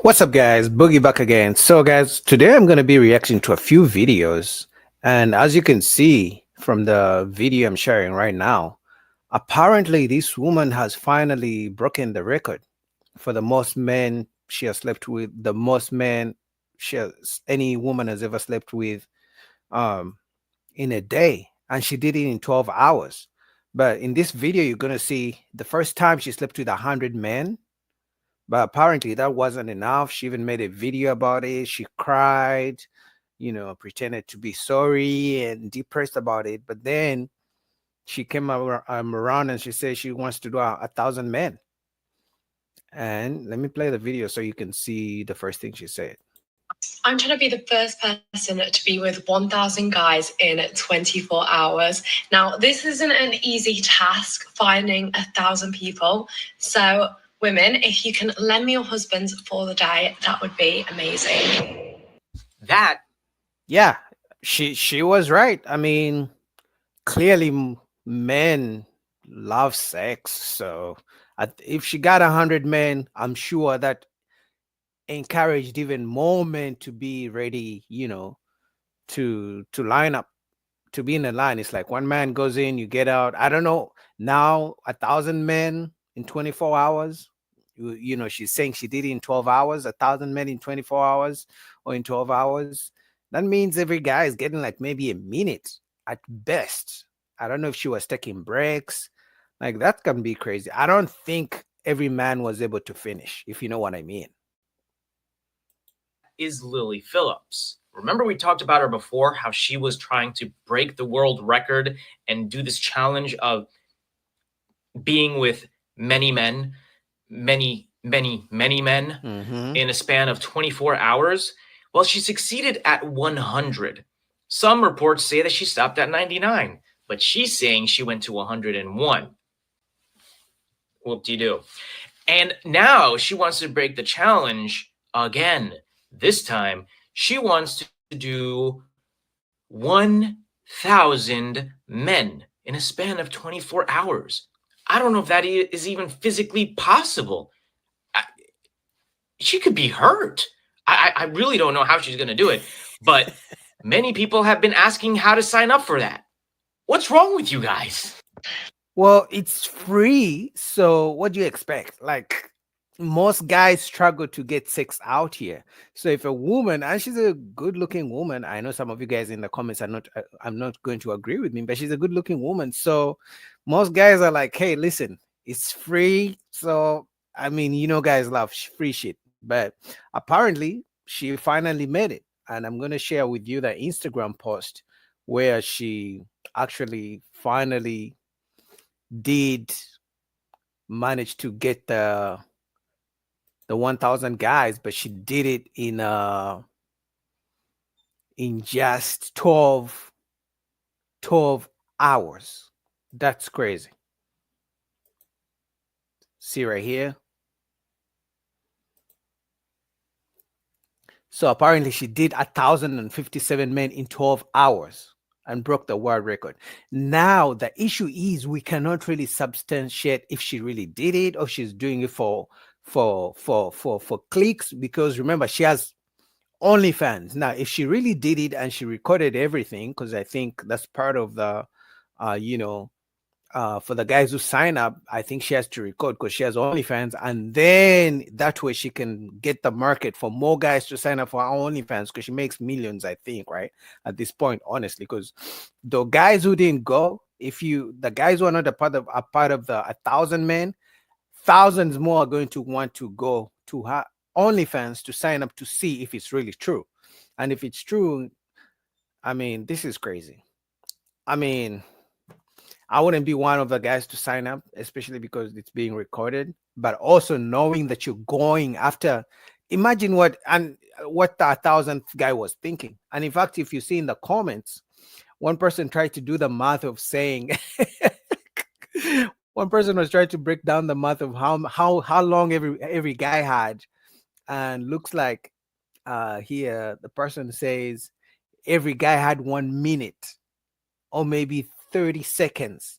What's up, guys? Boogie back again. So, guys, today I'm going to be reacting to a few videos. And as you can see from the video I'm sharing right now, apparently this woman has finally broken the record for the most men she has slept with, the most men any woman has ever slept with um, in a day. And she did it in 12 hours. But in this video, you're going to see the first time she slept with 100 men, but apparently that wasn't enough. She even made a video about it. She cried, pretended to be sorry and depressed about it. But then she came around and she said she wants to do a thousand men. And let me play the video so you can see the first thing she said. I'm trying to be the first person to be with 1,000 guys in 24 hours. Now, this isn't an easy task, finding 1,000 people. So, women, if you can lend me your husbands for the day, that would be amazing. Yeah, she was right. I mean, clearly men love sex. So if she got 100 men, I'm sure that encouraged even more men to be ready, to line up, to be in a line. It's like one man goes in, you get out. I don't know. Now 1,000 men in 24 hours. She's saying she did it in 12 hours, 1,000 men in 24 hours or in 12 hours. That means every guy is getting like maybe a minute at best. I don't know if she was taking breaks. Like that can be crazy. I don't think every man was able to finish, if you know what I mean. Is Lily Phillips. Remember we talked about her before, how she was trying to break the world record and do this challenge of being with many men, many men in a span of 24 hours? Well, she succeeded at 100. Some reports say that she stopped at 99, but she's saying she went to 101. Whoop-de-doo. And now she wants to break the challenge again. This time, she wants to do 1,000 men in a span of 24 hours. I don't know if that is even physically possible. She could be hurt. I really don't know how she's going to do it. But many people have been asking how to sign up for that. What's wrong with you guys? Well, it's free. So what do you expect? Like, most guys struggle to get sex out here. So if a woman, and she's a good looking woman, I know some of you guys in the comments are not, I'm not going to agree with me, but she's a good looking woman. So most guys are like, hey, listen, it's free. So, I mean, guys love free shit, but apparently she finally made it. And I'm going to share with you the Instagram post where she actually finally did manage to get the 1,000 guys, but she did it in just 12 hours. That's crazy. See right here. So apparently she did 1,057 men in 12 hours and broke the world record. Now the issue is we cannot really substantiate if she really did it or she's doing it for clicks, because remember, she has OnlyFans. Now if she really did it and she recorded everything, because I think that's part of the for the guys who sign up, I think she has to record because she has OnlyFans, and then that way she can get the market for more guys to sign up for her OnlyFans, because she makes millions, I think, right at this point, honestly. Because the guys who didn't go, the guys who are not a part of the 1,000 men, thousands more are going to want to go to her OnlyFans to sign up to see if it's really true. And if it's true, I mean, this is crazy. I mean, I wouldn't be one of the guys to sign up, especially because it's being recorded, but also knowing that you're going after, imagine what the 1,000th guy was thinking. And in fact, if you see in the comments, one person tried to do the math of saying, one person was trying to break down the math of how long every guy had. And looks like here, the person says every guy had 1 minute or maybe 30 seconds,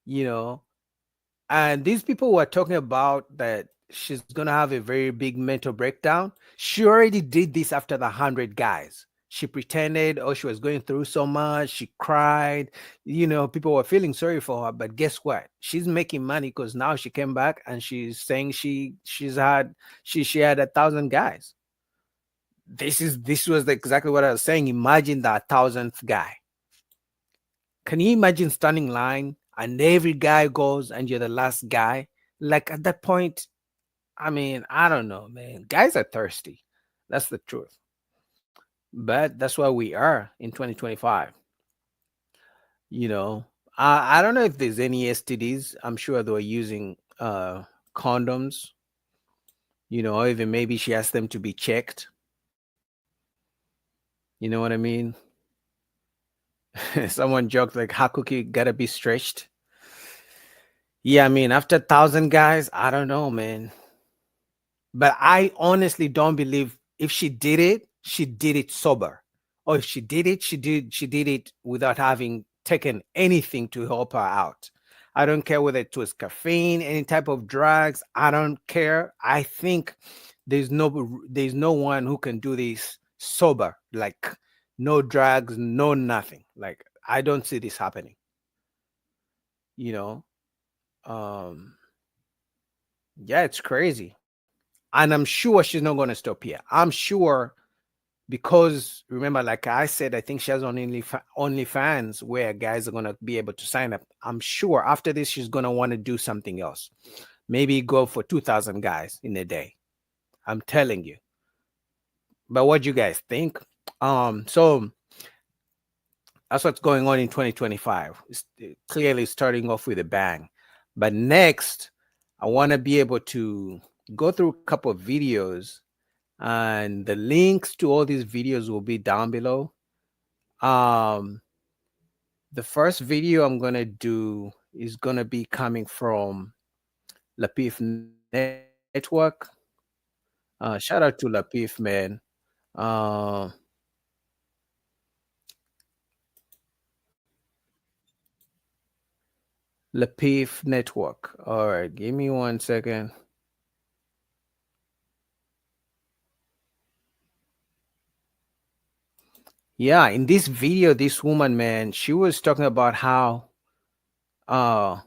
and these people were talking about that she's gonna have a very big mental breakdown. She already did this after the 100 guys. She pretended, oh, she was going through so much. She cried. People were feeling sorry for her. But guess what? She's making money because now she came back and she's saying she had 1,000 guys. This was exactly what I was saying. Imagine that 1,000th guy. Can you imagine standing in line and every guy goes and you're the last guy? Like at that point, I mean, I don't know, man. Guys are thirsty. That's the truth. But that's where we are in 2025. You know, I don't know if there's any STDs. I'm sure they were using condoms, or even maybe she asked them to be checked. You know what I mean? Someone joked like, how cookie gotta be stretched? Yeah, I mean, after 1,000 guys, I don't know, man. But I honestly don't believe if she did it sober. Or if she did it, she did it without having taken anything to help her out. I don't care whether it was caffeine, any type of drugs. I don't care. I think there's no one who can do this sober, like no drugs, no nothing. Like I don't see this happening. You know, um, yeah, it's crazy. And I'm sure she's not going to stop here. I'm sure because remember, like I said, I think she has on OnlyFans where guys are going to be able to sign up. I'm sure after this, she's going to want to do something else. Maybe go for 2,000 guys in a day. I'm telling you. But what do you guys think? So that's what's going on in 2025. It's clearly starting off with a bang. But next, I want to be able to go through a couple of videos, and the links to all these videos will be down below. Um, the first video I'm gonna do is gonna be coming from Lapif Network. Shout out to Lapif, man. Uh, Lapif Network. All right, give me 1 second. Yeah, in this video, this woman, man, she was talking about how uh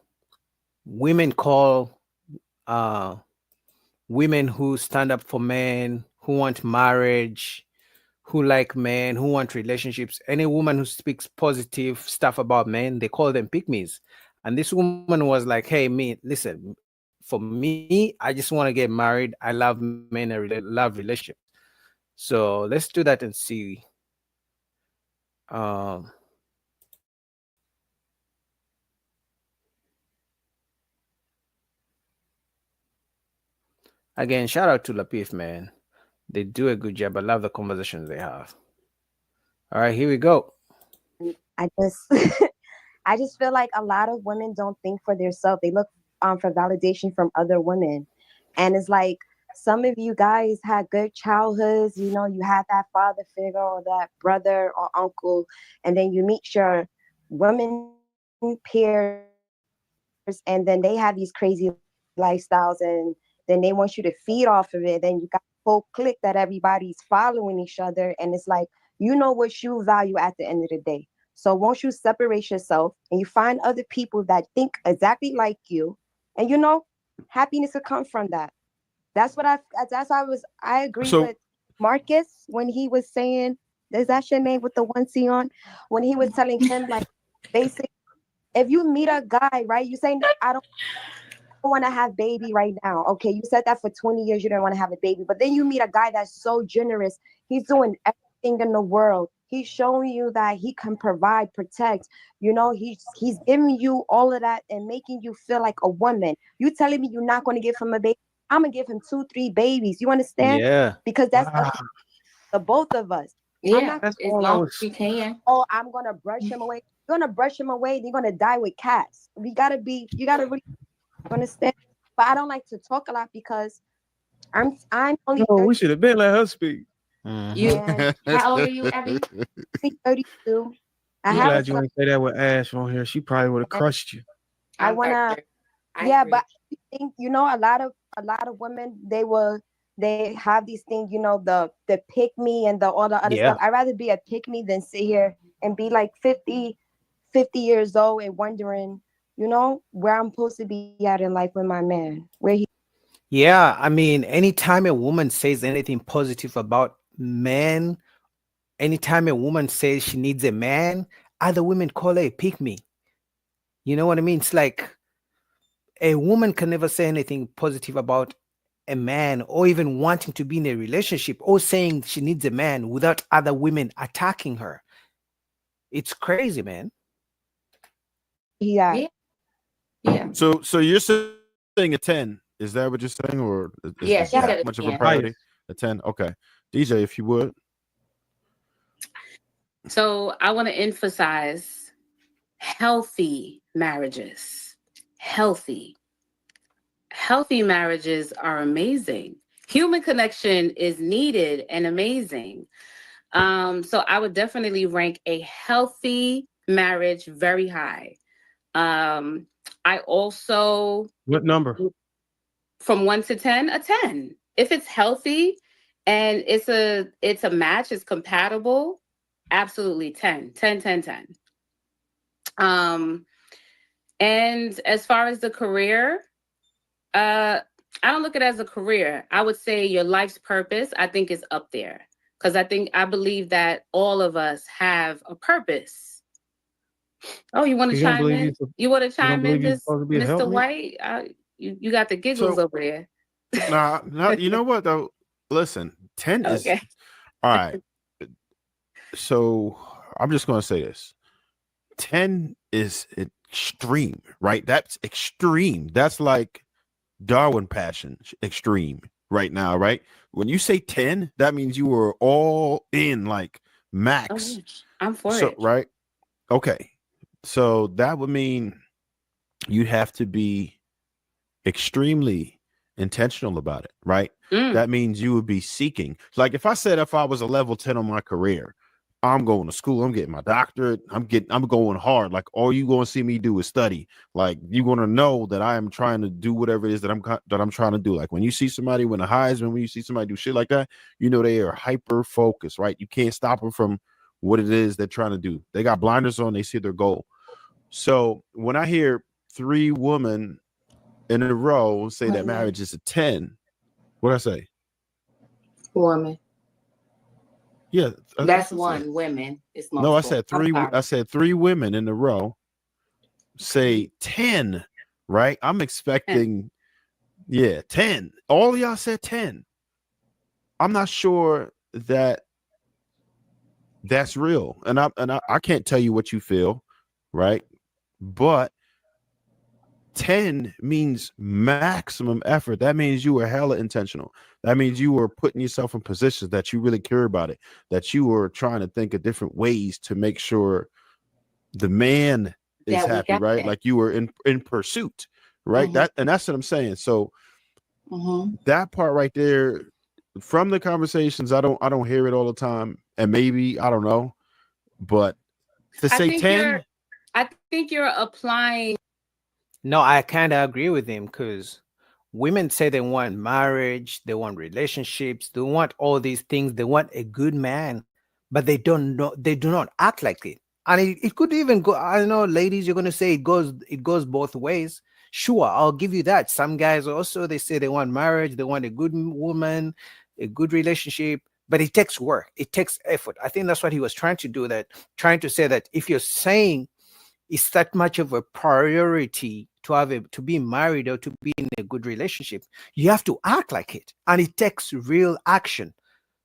women call uh women who stand up for men, who want marriage, who like men, who want relationships. Any woman who speaks positive stuff about men, they call them pygmies. And this woman was like, "Hey, me, listen. For me, I just want to get married. I love men. I love relationships. So let's do that and see." Um, Again, shout out to Lapif, man. They do a good job. I love the conversations they have. All right, here we go. I just I just feel like a lot of women don't think for themselves. They look for validation from other women. And it's like some of you guys had good childhoods, you had that father figure or that brother or uncle, and then you meet your women peers and then they have these crazy lifestyles and then they want you to feed off of it. Then you got a whole clique that everybody's following each other. And it's like, you know what you value at the end of the day. So won't you separate yourself and you find other people that think exactly like you, and happiness will come from that. I agree with So Marcus when he was saying, is that your name with the one C on? When he was telling him like basic, if you meet a guy, right, you saying I don't want to have baby right now. Okay, you said that for 20 years you don't want to have a baby, but then you meet a guy that's so generous. He's doing everything in the world. He's showing you that he can provide, protect. He's giving you all of that and making you feel like a woman. You telling me you're not going to give him a baby? I'm gonna give him 2, 3 babies. You understand? Yeah. Because that's wow, the both of us. I'm Yeah, not. that's as all I long as was. you can. Oh, I'm gonna brush him away. You're gonna brush him away. You're gonna die with cats. We gotta be. You gotta really understand. But I don't like to talk a lot because I'm only No, we 30 should have been let her speak. You, Mhm. and how old are you, Abby? 32. I I'm Yeah, have a glad you son. ain't say that with Ash on here. She probably would have And crushed you. I I'm wanna. 33. I Yeah, agree. but I think a lot of a lot of women, they have these things, the pick me and the all the other Yeah. stuff. I'd rather be a pick me than sit here and be like 50 years old and wondering, where I'm supposed to be at in life with my man. Where he Yeah. I mean, anytime a woman says anything positive about men, anytime a woman says she needs a man, other women call her a pick me. You know what I mean? It's like a woman can never say anything positive about a man or even wanting to be in a relationship or saying she needs a man without other women attacking her. It's crazy, man. he at. Yeah. Yeah. So you're saying a 10. Is that what you're saying? Or is Yeah, that she much said of a it again. priority? Highest. A 10? Okay. DJ, if you would. So I want to emphasize healthy marriages. Healthy. Healthy marriages are amazing. Human connection is needed and amazing. So I would definitely rank a healthy marriage very high. I also, What number? from 1 to 10, a 10. If it's healthy and it's a match, it's compatible, absolutely 10, 10, 10, 10. And as far as the career, I don't look at it as a career. I would say your life's purpose, I think, is up there. Because I believe that all of us have a purpose. Oh, you want to You don't chime believe in? you? You want to You don't chime in, believe you're supposed to be a Mr. helpmate? White? You got the giggles So over there. nah, you know what though? Listen, 10 is Okay. all right. So I'm just gonna say this. 10 is extreme, right? That's extreme. That's like Darwin passion extreme right now, right? When you say 10, that means you were all in like Oh, max. yeah. I'm for So, it. right? Okay. So that would mean you'd have to be extremely intentional about it, right? Mm. That means you would be seeking. Like if I said if I was a level 10 on my career, I'm going to school, I'm getting my doctorate, I'm going hard. Like all you going to see me do is study. Like you're going to know that I am trying to do whatever it is that I'm trying to do. Like when you see somebody win a Heisman, when you see somebody do shit like that, you know they are hyper focused, right? You can't stop them from what it is they're trying to do. They got blinders on, they see their goal. So when I hear 3 women in a row say that Women. marriage is a 10, what I say? Woman. Yeah, That's what I one. said. Women. It's No, multiple. I said I'm 3. sorry. I said 3 women in a row say 10, right? I'm expecting, 10. All of y'all said 10. I'm not sure that that's real, and I can't tell you what you feel, right? But 10 means maximum effort. That means you were hella intentional. That means you were putting yourself in positions that you really care about it, that you were trying to think of different ways to make sure the man is That we happy, got right? it. Like you were in pursuit, right? Mhm. That's what I'm saying. So Mhm. that part right there, from the conversations, I don't hear it all the time, and maybe I don't know, but to I say think 10, you're applying. No, I kind of agree with him because women say they want marriage, they want relationships, they want all these things, they want a good man, but they don't know, they do not act like it. And it could even go, I know, ladies, you're gonna say it goes both ways. Sure, I'll give you that. Some guys also they say they want marriage, they want a good woman, a good relationship, but it takes work, it takes effort. I think that's what he was trying to do, that trying to say that if you're saying it's that much of a priority to to be married or to be in a good relationship, you have to act like it, and it takes real action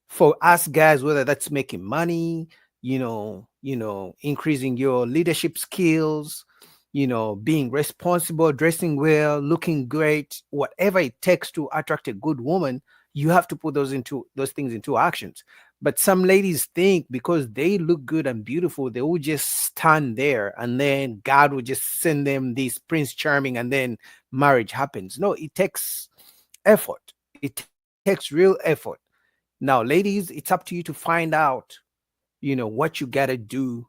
for us guys, whether that's making money, increasing your leadership skills, being responsible, dressing well, looking great, whatever it takes to attract a good woman. You have to put those things into actions. But some ladies think because they look good and beautiful, they will just stand there and then God will just send them this Prince Charming and then marriage happens. No, it takes effort. It takes real effort. Now, ladies, it's up to you to find out, what you got to do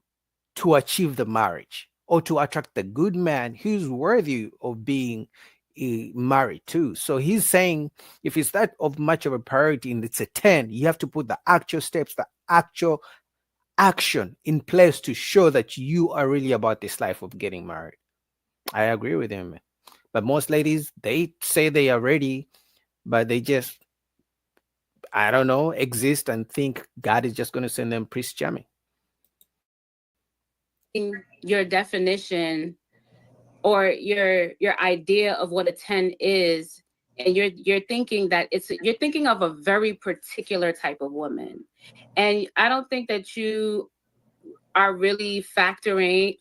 to achieve the marriage or to attract the good man who's worthy of being married too. So he's saying if it's that of much of a priority and it's a 10, you have to put the actual steps, the actual action in place to show that you are really about this life of getting married. I agree with him. But most ladies, they say they are ready, but they just, I don't know, exist and think God is just going to send them Prince Jammy. In your definition or your idea of what a 10 is, and you're thinking that you're thinking of a very particular type of woman, and I don't think that you are really factoring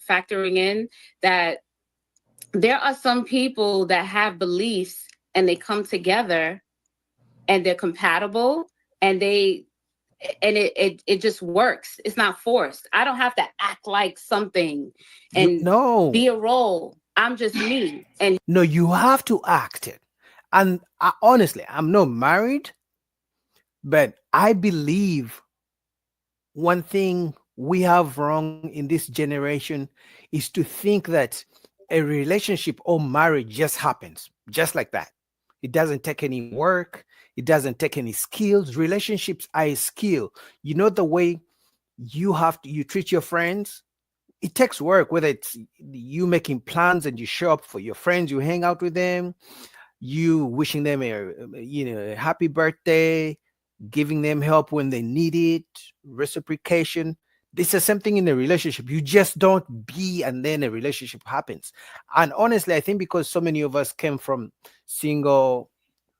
in that there are some people that have beliefs and they come together and they're compatible and it just works. It's not forced. I don't have to act like something and No, be a role. I'm just me. And no, you have to act it. And honestly, I'm not married, but I believe one thing we have wrong in this generation is to think that a relationship or marriage just happens just like that. It doesn't take any work, it doesn't take any skills. Relationships are a skill. You know, the way you treat your friends, it takes work, whether it's you making plans and you show up for your friends, you hang out with them, you wishing them a happy birthday, giving them help when they need it, reciprocation. This is something in a relationship. You just don't be and then a relationship happens. And honestly, I think because so many of us came from single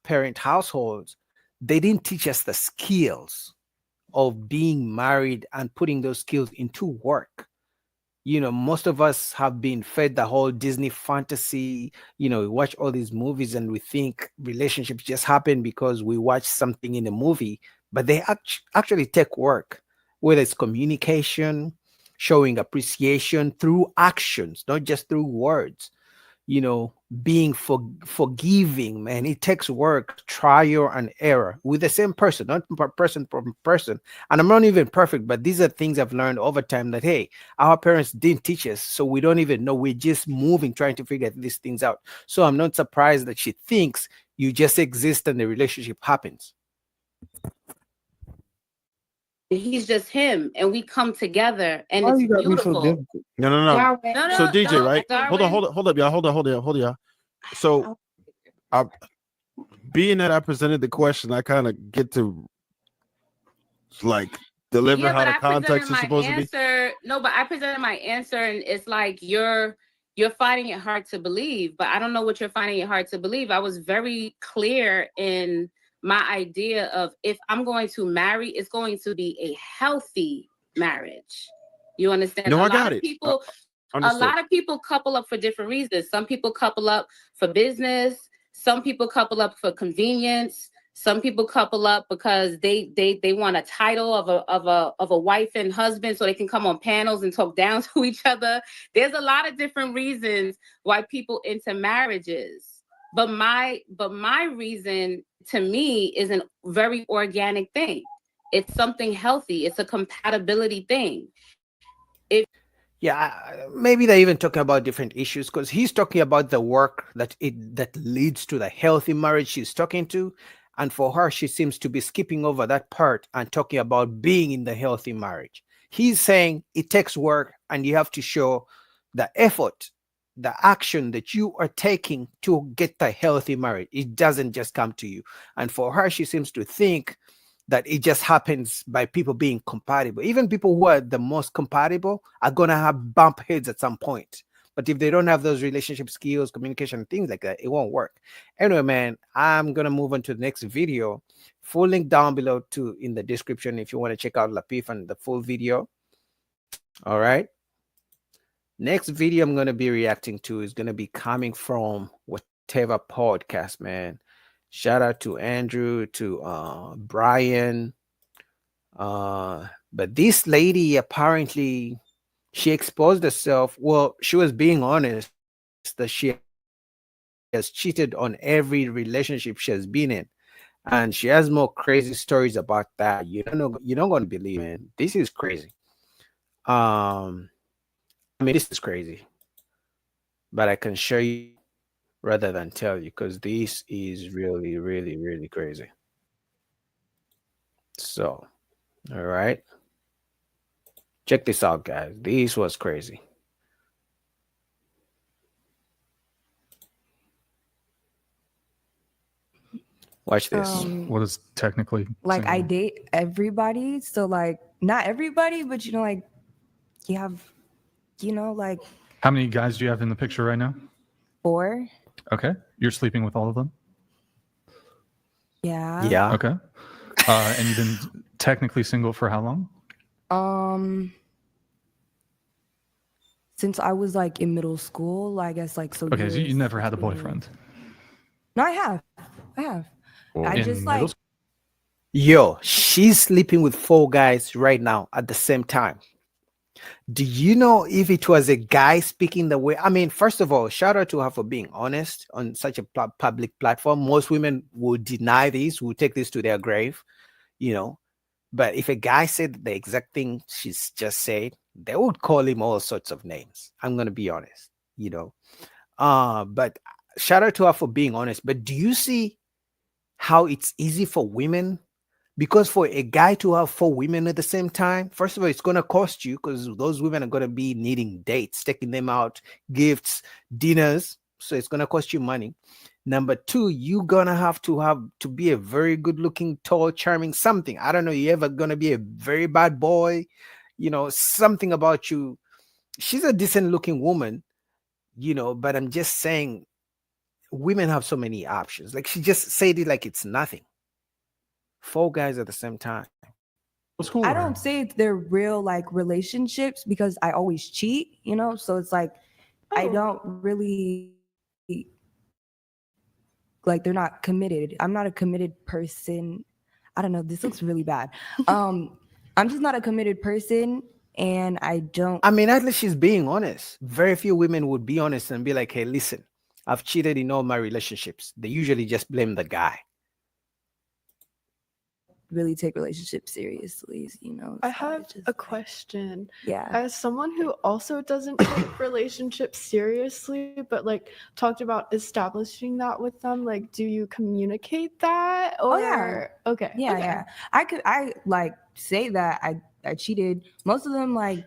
parent households, they didn't teach us the skills of being married and putting those skills into work. Most of us have been fed the whole Disney fantasy. We watch all these movies and we think relationships just happen because we watch something in a movie, but they actually take work, whether it's communication, showing appreciation through actions, not just through words. Being forgiving, man, it takes work, trial and error with the same person, not person from person. And I'm not even perfect, but these are things I've learned over time that, hey, our parents didn't teach us, so we don't even know. We're just moving, trying to figure these things out. So I'm not surprised that she thinks you just exist and the relationship happens. he's just him and we come together and Why it's you got me so beautiful. difficult? No. Darwin, No, So no, DJ, no, right? Hold Darwin. on, hold up, y'all. Hold on, y'all. So, I, being that I presented the question, I kind of get to like deliver Yeah, how but the I presented context is my supposed to be. answer. No, but I presented my answer, and it's like you're finding it hard to believe. But I don't know what you're finding it hard to believe. I was very clear in my idea of if I'm going to marry, it's going to be a healthy marriage. You understand? No, A I lot got of it. people, a Understood. lot of people couple up for different reasons. Some people couple up for business. Some people couple up for convenience. Some people couple up because they want a title of a wife and husband so they can come on panels and talk down to each other. There's a lot of different reasons why people into marriages. But my reason to me is a very organic thing. It's something healthy. It's a compatibility thing. Yeah, maybe they're even talking about different issues because he's talking about the work that leads to the healthy marriage she's talking to, and for her, she seems to be skipping over that part and talking about being in the healthy marriage. He's saying it takes work, and you have to show the effort, the action that you are taking to get the healthy marriage. It doesn't just come to you, and for her, she seems to think that it just happens by people being compatible. Even people who are the most compatible are going to have bump heads at some point. But if they don't have those relationship skills, communication, things like that, it won't work. Anyway, man, I'm going to move on to the next video. Full link down below too in the description if you want to check out Lapif and the full video. All right. Next video I'm going to be reacting to is going to be coming from whatever podcast, man. Shout out to Andrew, to Brian. But this lady apparently she exposed herself. Well, she was being honest that she has cheated on every relationship she has been in, and she has more crazy stories about that. You're not going to believe, man. This is crazy. I mean, this is crazy. But I can show you rather than tell you, because this is really, really, really crazy. So, all right, check this out, guys. This was crazy. Watch this. What is technically Like I single? date everybody, so like not everybody, but you know, like you have, you know, like How many guys do you have in the picture right now? 4. Okay. You're sleeping with all of them? Yeah. Yeah. Okay. And you've been technically single for how long? Since I was like in middle school, I guess like so. Okay, so you years, never had a 16 years. boyfriend. No, I have. I In just middle like school? Yo, she's sleeping with 4 guys right now at the same time. Do you know if it was a guy speaking the way? I mean, first of all, shout out to her for being honest on such a public platform. Most women would deny this, would take this to their grave, you know. But if a guy said the exact thing she's just said, they would call him all sorts of names. I'm gonna be honest, you know. But shout out to her for being honest. But do you see how it's easy for women? Because for a guy to have 4 women at the same time, first of all, it's gonna cost you because those women are gonna be needing dates, taking them out, gifts, dinners. So it's gonna cost you money. Number 2, you're gonna have to be a very good looking, tall, charming something. I don't know, you're ever gonna be a very bad boy, you know, something about you. She's a decent looking woman, you know, but I'm just saying women have so many options. Like she just said it like it's nothing. 4 guys at the same time. Middle school I or- don't say they're real like relationships because I always cheat, you know. So it's like I don't really like they're not committed. I'm not a committed person. I don't know. This looks really bad. I'm just not a committed person, and I don't. I mean, at least she's being honest. Very few women would be honest and be like, hey, listen, I've cheated in all my relationships. They usually just blame the guy. really take relationships seriously, you know. I so have it's just a like- question. Yeah. As someone who also doesn't take relationships seriously, but like talked about establishing that with them, like, do you communicate that? Or Oh, yeah. Okay. Yeah, okay. yeah. I like say that I cheated. Most of them like,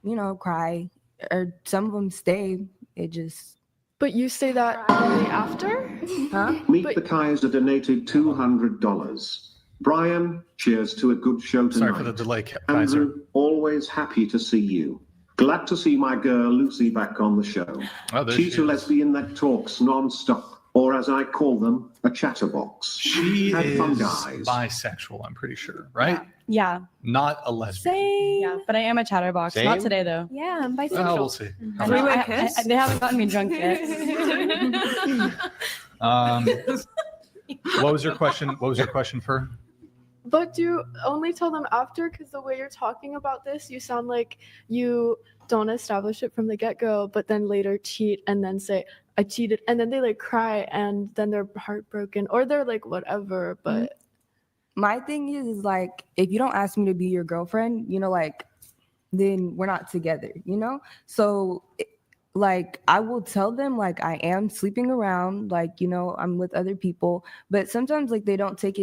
you know, cry, or some of them stay. It just But you say that only after? huh? Meet But- the Kaiser donated $200. Brian, cheers to a good show tonight. Sorry for the delay, Kaiser. Andrew, always happy to see you. Glad to see my girl Lucy back on the show. Oh, there she She's a is. lesbian that talks non-stop, or as I call them, a chatterbox. She Have is fun, guys. bisexual, I'm pretty sure, right? Yeah, Not a lesbian. Same. yeah, but I am a chatterbox. Same? Not today though. Yeah, I'm bisexual. Well, we'll see. I know, they haven't gotten me drunk yet. What was your question? What was your question for? But do you only tell them after? Because the way you're talking about this, you sound like you don't establish it from the get-go, but then later cheat and then say, I cheated. And then they like cry and then they're heartbroken or they're like, whatever. But My thing is like, if you don't ask me to be your girlfriend, you know, like, then we're not together, you know? So like I will tell them like I am sleeping around, like, you know, I'm with other people, but sometimes like they don't take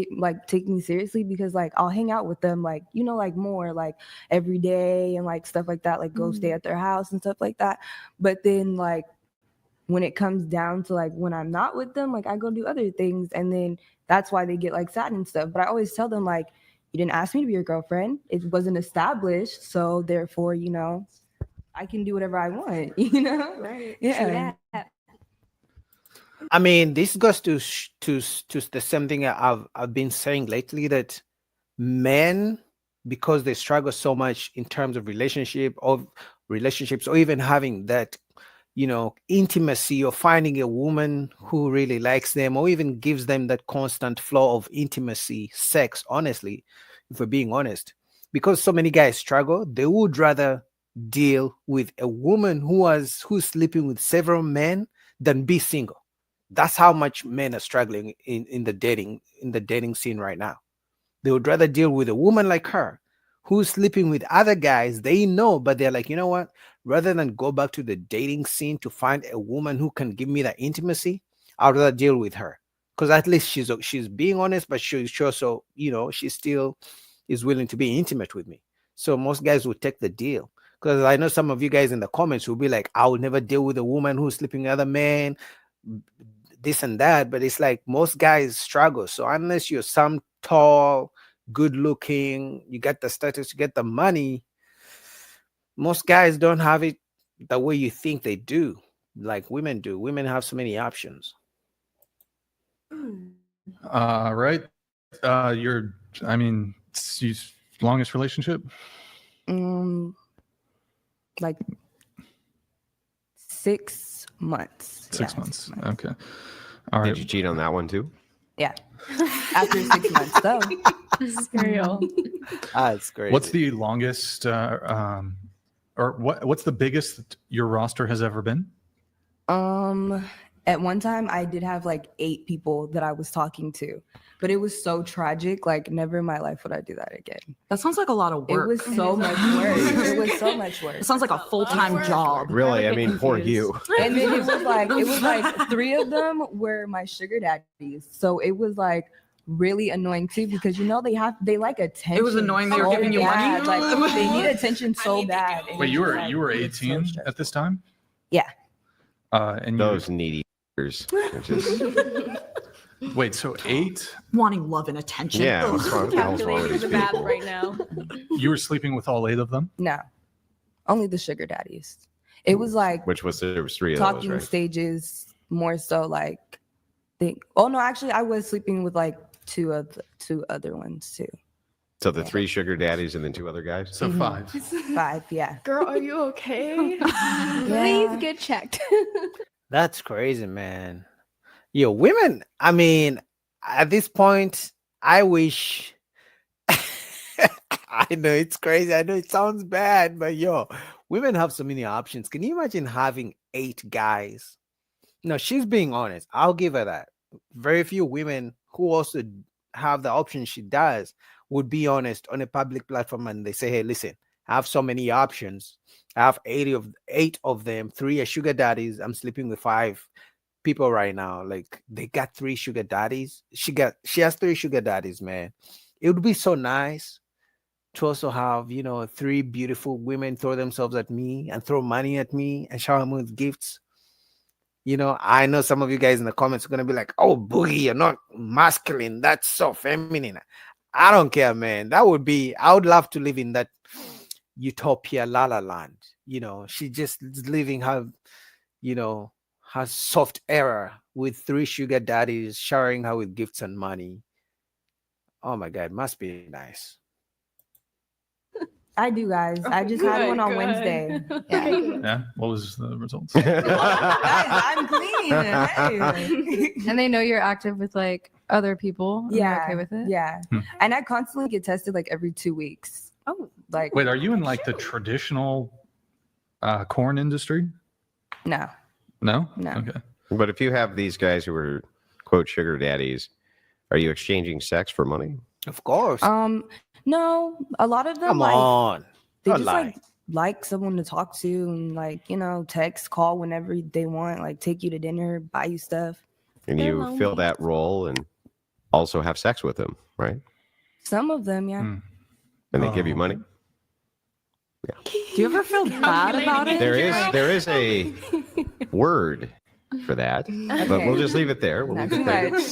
me seriously because like I'll hang out with them like, you know, like more like every day and like stuff like that, like go stay at their house and stuff like that. But then like when it comes down to like when I'm not with them, like I go do other things, and then that's why they get like sad and stuff. But I always tell them like, you didn't ask me to be your girlfriend. It wasn't established, so therefore, you know, I can do whatever I want, you know? right. Yeah. I mean, this goes to the same thing I've been saying lately, that men, because they struggle so much in terms of relationships, or even having that, you know, intimacy, or finding a woman who really likes them, or even gives them that constant flow of intimacy, sex, honestly, if we're being honest, because so many guys struggle, they would rather deal with a woman who's sleeping with several men than be single. That's how much men are struggling in the dating scene right now. They would rather deal with a woman like her who's sleeping with other guys they know, but they're like, you know what? Rather than go back to the dating scene to find a woman who can give me that intimacy, I'd rather deal with her because at least she's being honest, but she also, she still is willing to be intimate with me. So most guys will take the deal. Because I know some of you guys in the comments will be like, I will never deal with a woman who's sleeping with other men, this and that. But it's like most guys struggle. So unless you're some tall, good looking, you get the status, you get the money, most guys don't have it the way you think they do, like women do. Women have so many options. Right. I mean, longest relationship? Like 6 months. 6 Yeah, months. 6 months. Okay. All right. Did you cheat on that one too? Yeah. After 6 months, though. Real. That's great. What's the longest, or what's the biggest your roster has ever been? At one time I did have like 8 people that I was talking to, but it was so tragic. Like never in my life would I do that again. That sounds like a lot of work. It was so much work. It was so much work. It sounds like a full-time job. Really? I mean, poor you. And then it was like 3 of them were my sugar daddies. So it was like really annoying too because they like attention. It was annoying they were giving you money. Like they need attention so bad. And Wait, it you was, were like, you were it's so 18 stressful. at this time? Yeah. And Those needy wait, so 8? Wanting love and attention. Yeah, what's wrong, what the hell's wrong with these the math people? right now. You were sleeping with all 8 of them? No, only the sugar daddies. It was like Which was there was 3 of talking those, right? stages more so like actually I was sleeping with like two other ones too. So the 3 sugar daddies and then 2 other guys. So 5. 5, yeah. Girl, are you okay? Please get checked. That's crazy, man. Yo, women, I mean, at this point, I wish I know it's crazy. I know it sounds bad, but yo, women have so many options. Can you imagine having 8 guys? No, she's being honest. I'll give her that. Very few women who also have the option she does would be honest on a public platform and they say, hey, listen, I have so many options. I have 8 of them. 3 are sugar daddies. I'm sleeping with 5 people right now. Like they got 3 sugar daddies. She has 3 sugar daddies, man. It would be so nice to also have 3 beautiful women throw themselves at me and throw money at me and shower me with gifts. I know some of you guys in the comments are gonna be like, oh, Boogie, you're not masculine, that's so feminine. I don't care, man. I would love to live in that utopia la la land. She just is living her soft era with 3 sugar daddies showering her with gifts and money. Oh my god, must be nice. I do, guys. I just had one on Wednesday. Yeah. Yeah. What was the results? Guys, I'm clean. Hey. And they know you're active with like other people. And Yeah. they're okay with it. Yeah. And I constantly get tested like every 2 weeks. Oh, Like Wait, are you in like the traditional corn industry? no. No? No. Okay. But if you have these guys who are quote sugar daddies, are you exchanging sex for money? Of course. No, a lot of them Come on. they Don't just lie. like someone to talk to and like, text, call whenever they want, like take you to dinner, buy you stuff. And They're you fill lonely. that role and also have sex with them, right? Some of them, yeah. And they give you Oh. money. Do you ever feel bad about it? There is a word for that, but we'll just leave it there. We'll Not leave too it there. much.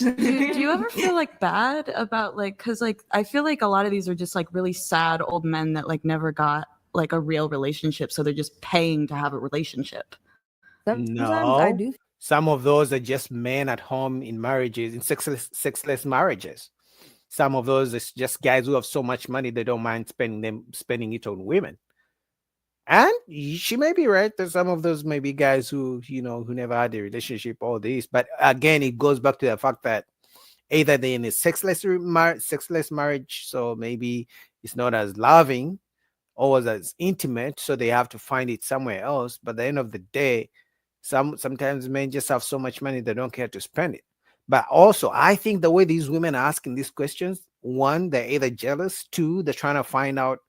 Do you ever feel like bad about like, because like I feel like a lot of these are just like really sad old men that like never got like a real relationship, so they're just paying to have a relationship. Sometimes I No. do. Some of those are just men at home in marriages, in sexless marriages. Some of those is just guys who have so much money they don't mind spending it on women. And she may be right. There's some of those maybe guys who who never had a relationship, all this. But again, it goes back to the fact that either they're in a sexless marriage, so maybe it's not as loving or as intimate, so they have to find it somewhere else. But at the end of the day, sometimes men just have so much money they don't care to spend it. But also, I think the way these women are asking these questions, 1, they're either jealous, 2, they're trying to find out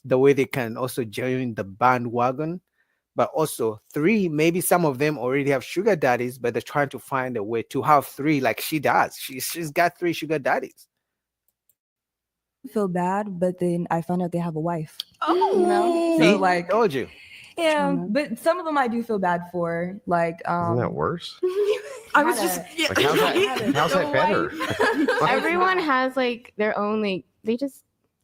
the way they can also join the bandwagon. but also 3, maybe some of them already have sugar daddies, but they're trying to find a way to have 3 like she does. She's got 3 sugar daddies. Feel bad, but then I found out they have a wife. Oh, You know? See? So like, Told you. yeah, but some of them I do feel bad for. Like, Isn't that worse? I was just Like, how's that better? Everyone has like their own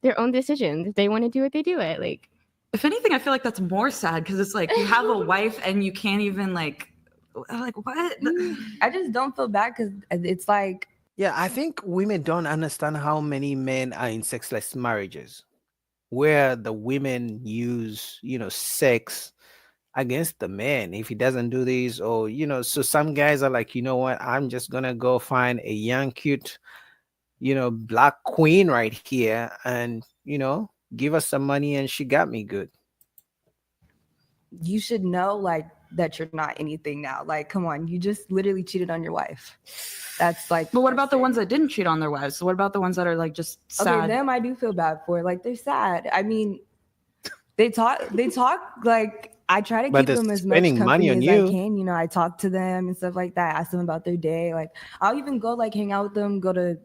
their own decisions. If they want to do it, they do it. Like, if anything, I feel like that's more sad because it's like you have a wife and you can't even like what? I just don't feel bad because it's like, Yeah, I think women don't understand how many men are in sexless marriages where the women use, sex against the man if he doesn't do this, or so some guys are like, you know what, I'm just gonna go find a young cute black queen right here and give us some money and she got me good. you should know like that you're not anything now. Like, come on, you just literally cheated on your wife. That's like, but what about the ones that didn't cheat on their wives? So what about the ones that are like just sad? Okay, them I do feel bad for. Like, they're sad. I mean, they talk like, I try to But keep they're them as much spending money company on as I you. can. I talk to them and stuff like that. Ask them about their day. Like, I'll even go like hang out with them, go to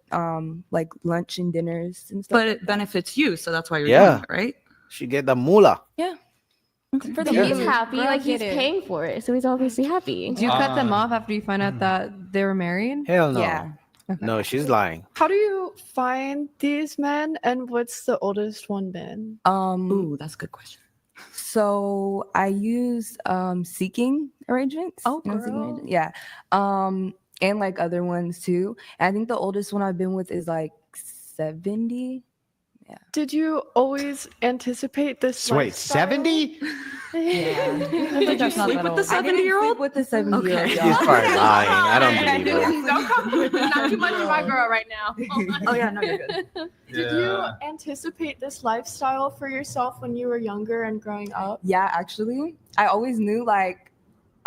like lunch and dinners and stuff. But it benefits you, so that's why you're Yeah. doing it, right? She get the moolah. Yeah. For but he's happy. Like, he's paying for it, so he's obviously happy. Do you cut them off after you find out that they were married? Hell no. Yeah. No, she's lying. How do you find these men, and what's the oldest one been? Ooh, that's a good question. So I use seeking arrangements. Oh, You know, seeking girl. arrangements? Yeah. And like other ones too. And I think the oldest one I've been with is like 70. Did you always anticipate this? So wait, lifestyle? 70? Yeah. Did you sleep with the I didn't 70-year-old? sleep with the 70-year-old. Okay. She's probably lying. I don't believe her. Not too much for my girl right now. Oh yeah, no, you're good. Did you anticipate this lifestyle for yourself when you were younger and growing up? Yeah, actually, I always knew like,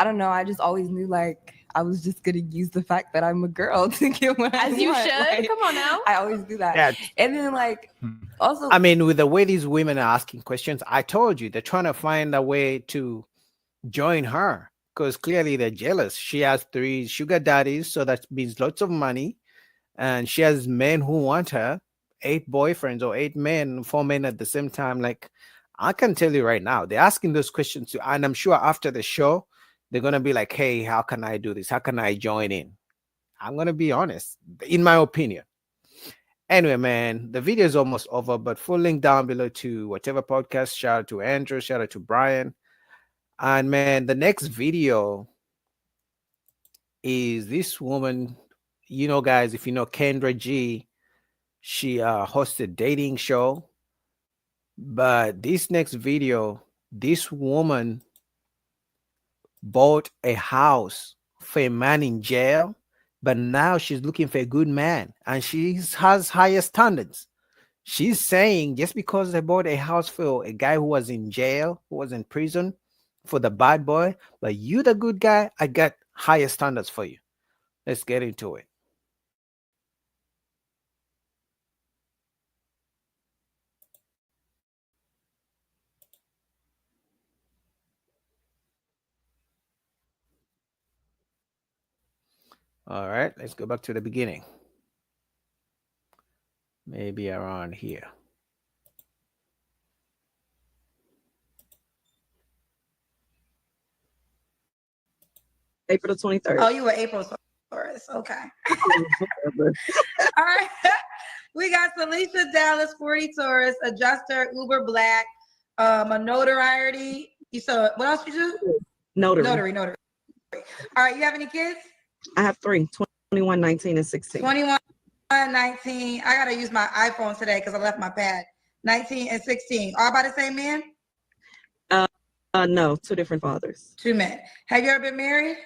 I don't know, I just always knew like I was just gonna use the fact that I'm a girl to get what I As you want. should. Like, Come on now. I always do that. Yeah. And then like also I mean, with the way these women are asking questions, I told you they're trying to find a way to join her because clearly they're jealous. She has 3 sugar daddies, so that means lots of money, and she has men who want her, 8 boyfriends or 8 men, 4 men at the same time. Like, I can tell you right now, they're asking those questions to, and I'm sure after the show they're gonna be like, hey, how can I do this? How can I join in? I'm gonna be honest, in my opinion. Anyway, man, the video is almost over, but full link down below to whatever podcast. Shout out to Andrew, shout out to Brian. And man, the next video is this woman, guys, if you know Kendra G, she hosts a dating show. But this next video, this woman bought a house for a man in jail, but now she's looking for a good man and she has higher standards. She's saying just because I bought a house for a guy who was in jail, who was in prison for the bad boy, but you the good guy, I got higher standards for you. Let's get into it. All right, let's go back to the beginning. Maybe around here. April 23rd. Oh, you were April Taurus. Okay. All right. We got Felicia Dallas, 40 Taurus, adjuster, Uber Black, a notoriety. You saw what else you do? Notary. Notary. All right. You have any kids? I have 3, 21, 19, and 16. 21, 19. I got to use my iPhone today because I left my pad. 19 and 16. All by the same man? No, 2 different fathers. 2 men. Have you ever been married?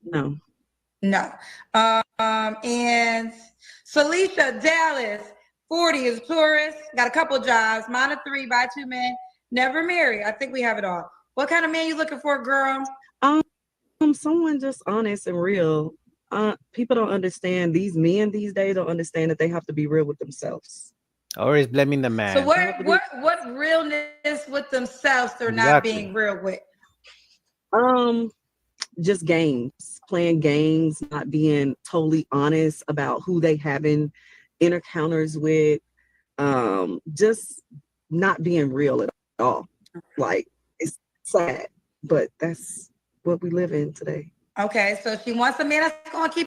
No. No. And Felicia Dallas, 40 is Taurus, got a couple jobs, mine are 3 by 2 men, never married. I think we have it all. What kind of man you looking for, girl? Someone just honest and real. People don't understand, these men these days don't understand that they have to be real with themselves. Always blaming the man. So what realness with themselves they're not Exactly. being real with? Just games, playing games, not being totally honest about who they having encounters with, just not being real at all. Like, it's sad, but that's what we live in today. Okay, so she wants a man that's gonna keep.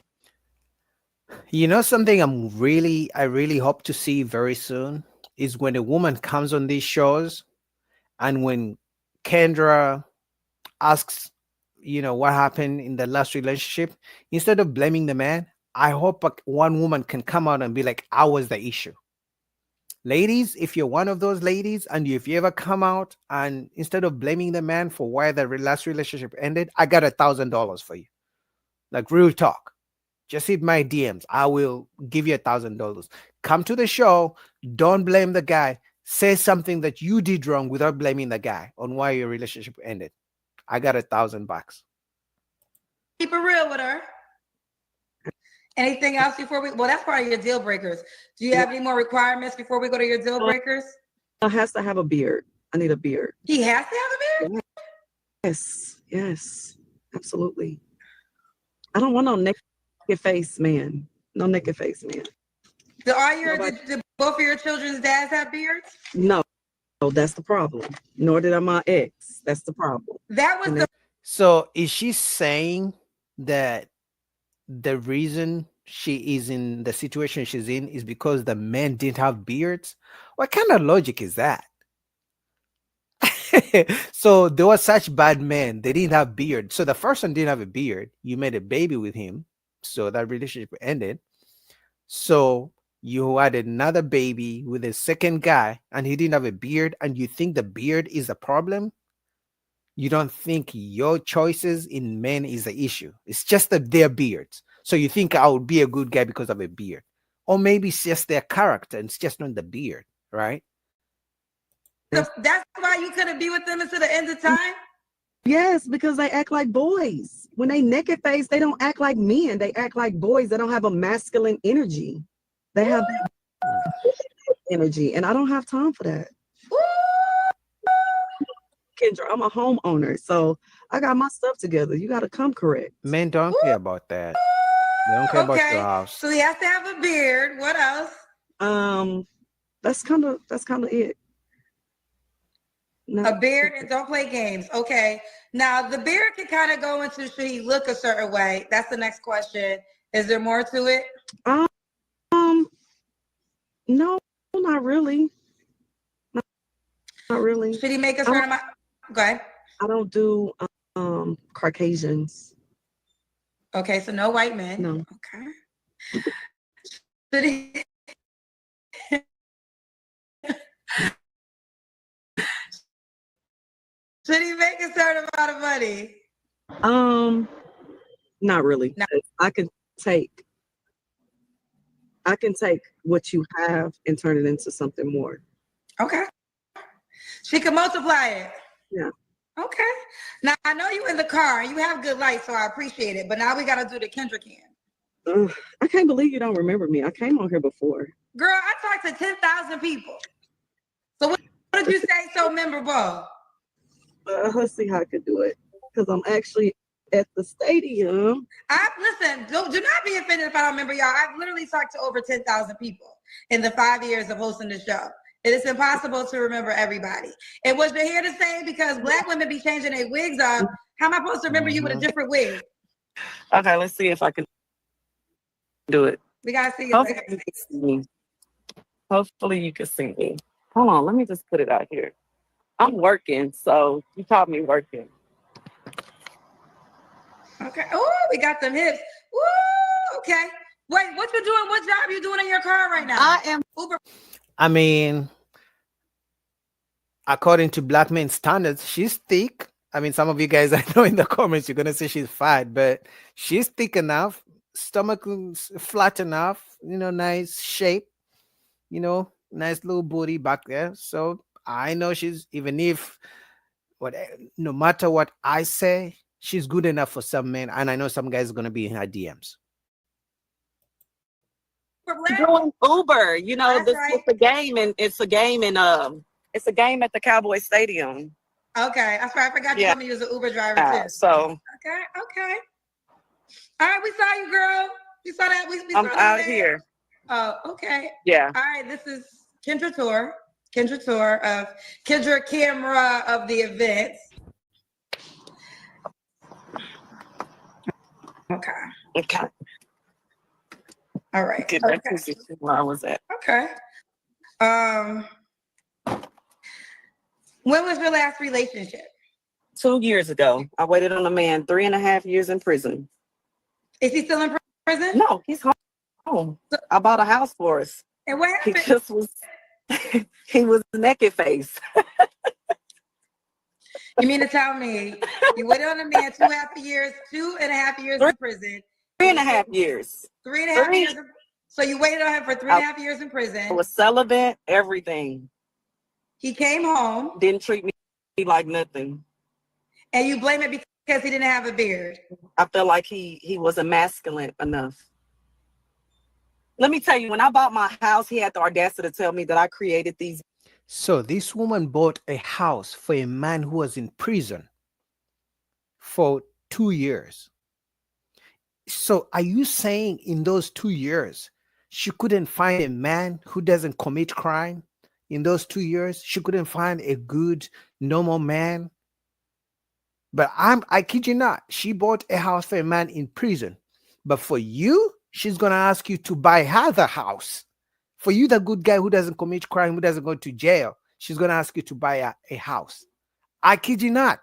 You know something I really hope to see very soon is when a woman comes on these shows and when Kendra asks, what happened in the last relationship, instead of blaming the man, I hope one woman can come out and be like, I was the issue. Ladies, if you're one of those ladies and if you ever come out and instead of blaming the man for why the last relationship ended, I got $1,000 for you. Like real talk. Just hit my DMs. I will give you $1,000. Come to the show. Don't blame the guy. Say something that you did wrong without blaming the guy on why your relationship ended. I got $1,000. Keep it real with her. Anything else before we? Well, that's part of your deal breakers. Do you have any more requirements before we go to your deal breakers? Has to have a beard. I need a beard. He has to have a beard. Yes, absolutely. I don't want no naked face man. No naked face man. Do both of your children's dads have beards? No, that's the problem. Nor did my ex. That's the problem. That was the. So is she saying that the reason she is in the situation she's in is because the men didn't have beards? What kind of logic is that? So there were such bad men, they didn't have beard. So the first one didn't have a beard. You made a baby with him, so that relationship ended. So you had another baby with a second guy and he didn't have a beard, and you think the beard is a problem? You don't think your choices in men is the issue. It's just that their beards. So you think I would be a good guy because of a beard. Or maybe it's just their character and it's just not the beard, right? So that's why you couldn't be with them until the end of time? Yes, because they act like boys. When they naked face, they don't act like men. They act like boys. They don't have a masculine energy. They have energy, and I don't have time for that. Kendra, I'm a homeowner, so I got my stuff together. You got to come correct. Men don't care about that. They don't care about your house. So he has to have a beard. What else? That's kind of it. A beard and don't play games. Okay. Now the beard can kind of go into should he look a certain way? That's the next question. Is there more to it? No, not really. Not really. Should he make a certain amount? Go ahead. I don't do Caucasians. Okay, so no white men. No. Okay. Should he Should he make a certain amount of money? Not really. No. I can take what you have and turn it into something more. Okay. She can multiply it. Yeah. Okay. Now I know you in the car. You have good light, so I appreciate it. But now we got to do the Kendra can. I can't believe you don't remember me. I came on here before. Girl, I talked to 10,000 people. So what did you say so memorable? Let's see how I could do it. Because I'm actually at the stadium. Listen, do not be offended if I don't remember y'all. I've literally talked to over 10,000 people in the 5 years of hosting the show. It is impossible to remember everybody. And what you're here to say, because Black women be changing their wigs up, how am I supposed to remember you with a different wig? Okay, let's see if I can do it. We gotta see. Hopefully you can see me. Hopefully you can see me. Hold on, let me just put it out here. I'm working, so you caught me working. Okay. Oh, we got them hips. Woo! Okay. Wait, what you doing? What job you doing in your car right now? I am Uber. I mean, according to Black men standards, she's thick. I mean, some of you guys I know in the comments you're gonna say she's fat, but she's thick enough, stomach flat enough, nice shape, nice little booty back there. So I know she's, even if no matter what I say, she's good enough for some men, and I know some guys are gonna be in her DMs. doing Uber. This is a game, and it's a game at the Cowboy Stadium. Okay, that's right. I forgot you Yeah. told me you was an Uber driver too. So Okay. All right, we saw you, girl. We saw that. We I'm saw out that. here. Oh, okay. Yeah. All right, this is Kendra Tour. Kendra Camera of the events. Okay. Okay. All right. Get back to where I was at. Okay. When was your last relationship? 2 years ago, I waited on a man 3.5 years in prison. Is he still in prison? No, he's home. I bought a house for us. And what He happened? just was, he was naked face. You mean to tell me you waited on a man 2.5 years in prison? 3.5 years. 3.5 years. So you waited on him for 3.5 years in I prison. was celibate, everything. He came home. Didn't treat me like nothing. And you blame it because he didn't have a beard. I felt like he wasn't masculine enough. Let me tell you, when I bought my house, he had the audacity to tell me that I created these. So this woman bought a house for a man who was in prison for 2 years. So are you saying in those 2 years, she couldn't find a man who doesn't commit crime? In those 2 years, she couldn't find a good, normal man? But I kid you not, she bought a house for a man in prison. But for you, she's going to ask you to buy her the house. For you, the good guy who doesn't commit crime, who doesn't go to jail, she's going to ask you to buy a house. I kid you not.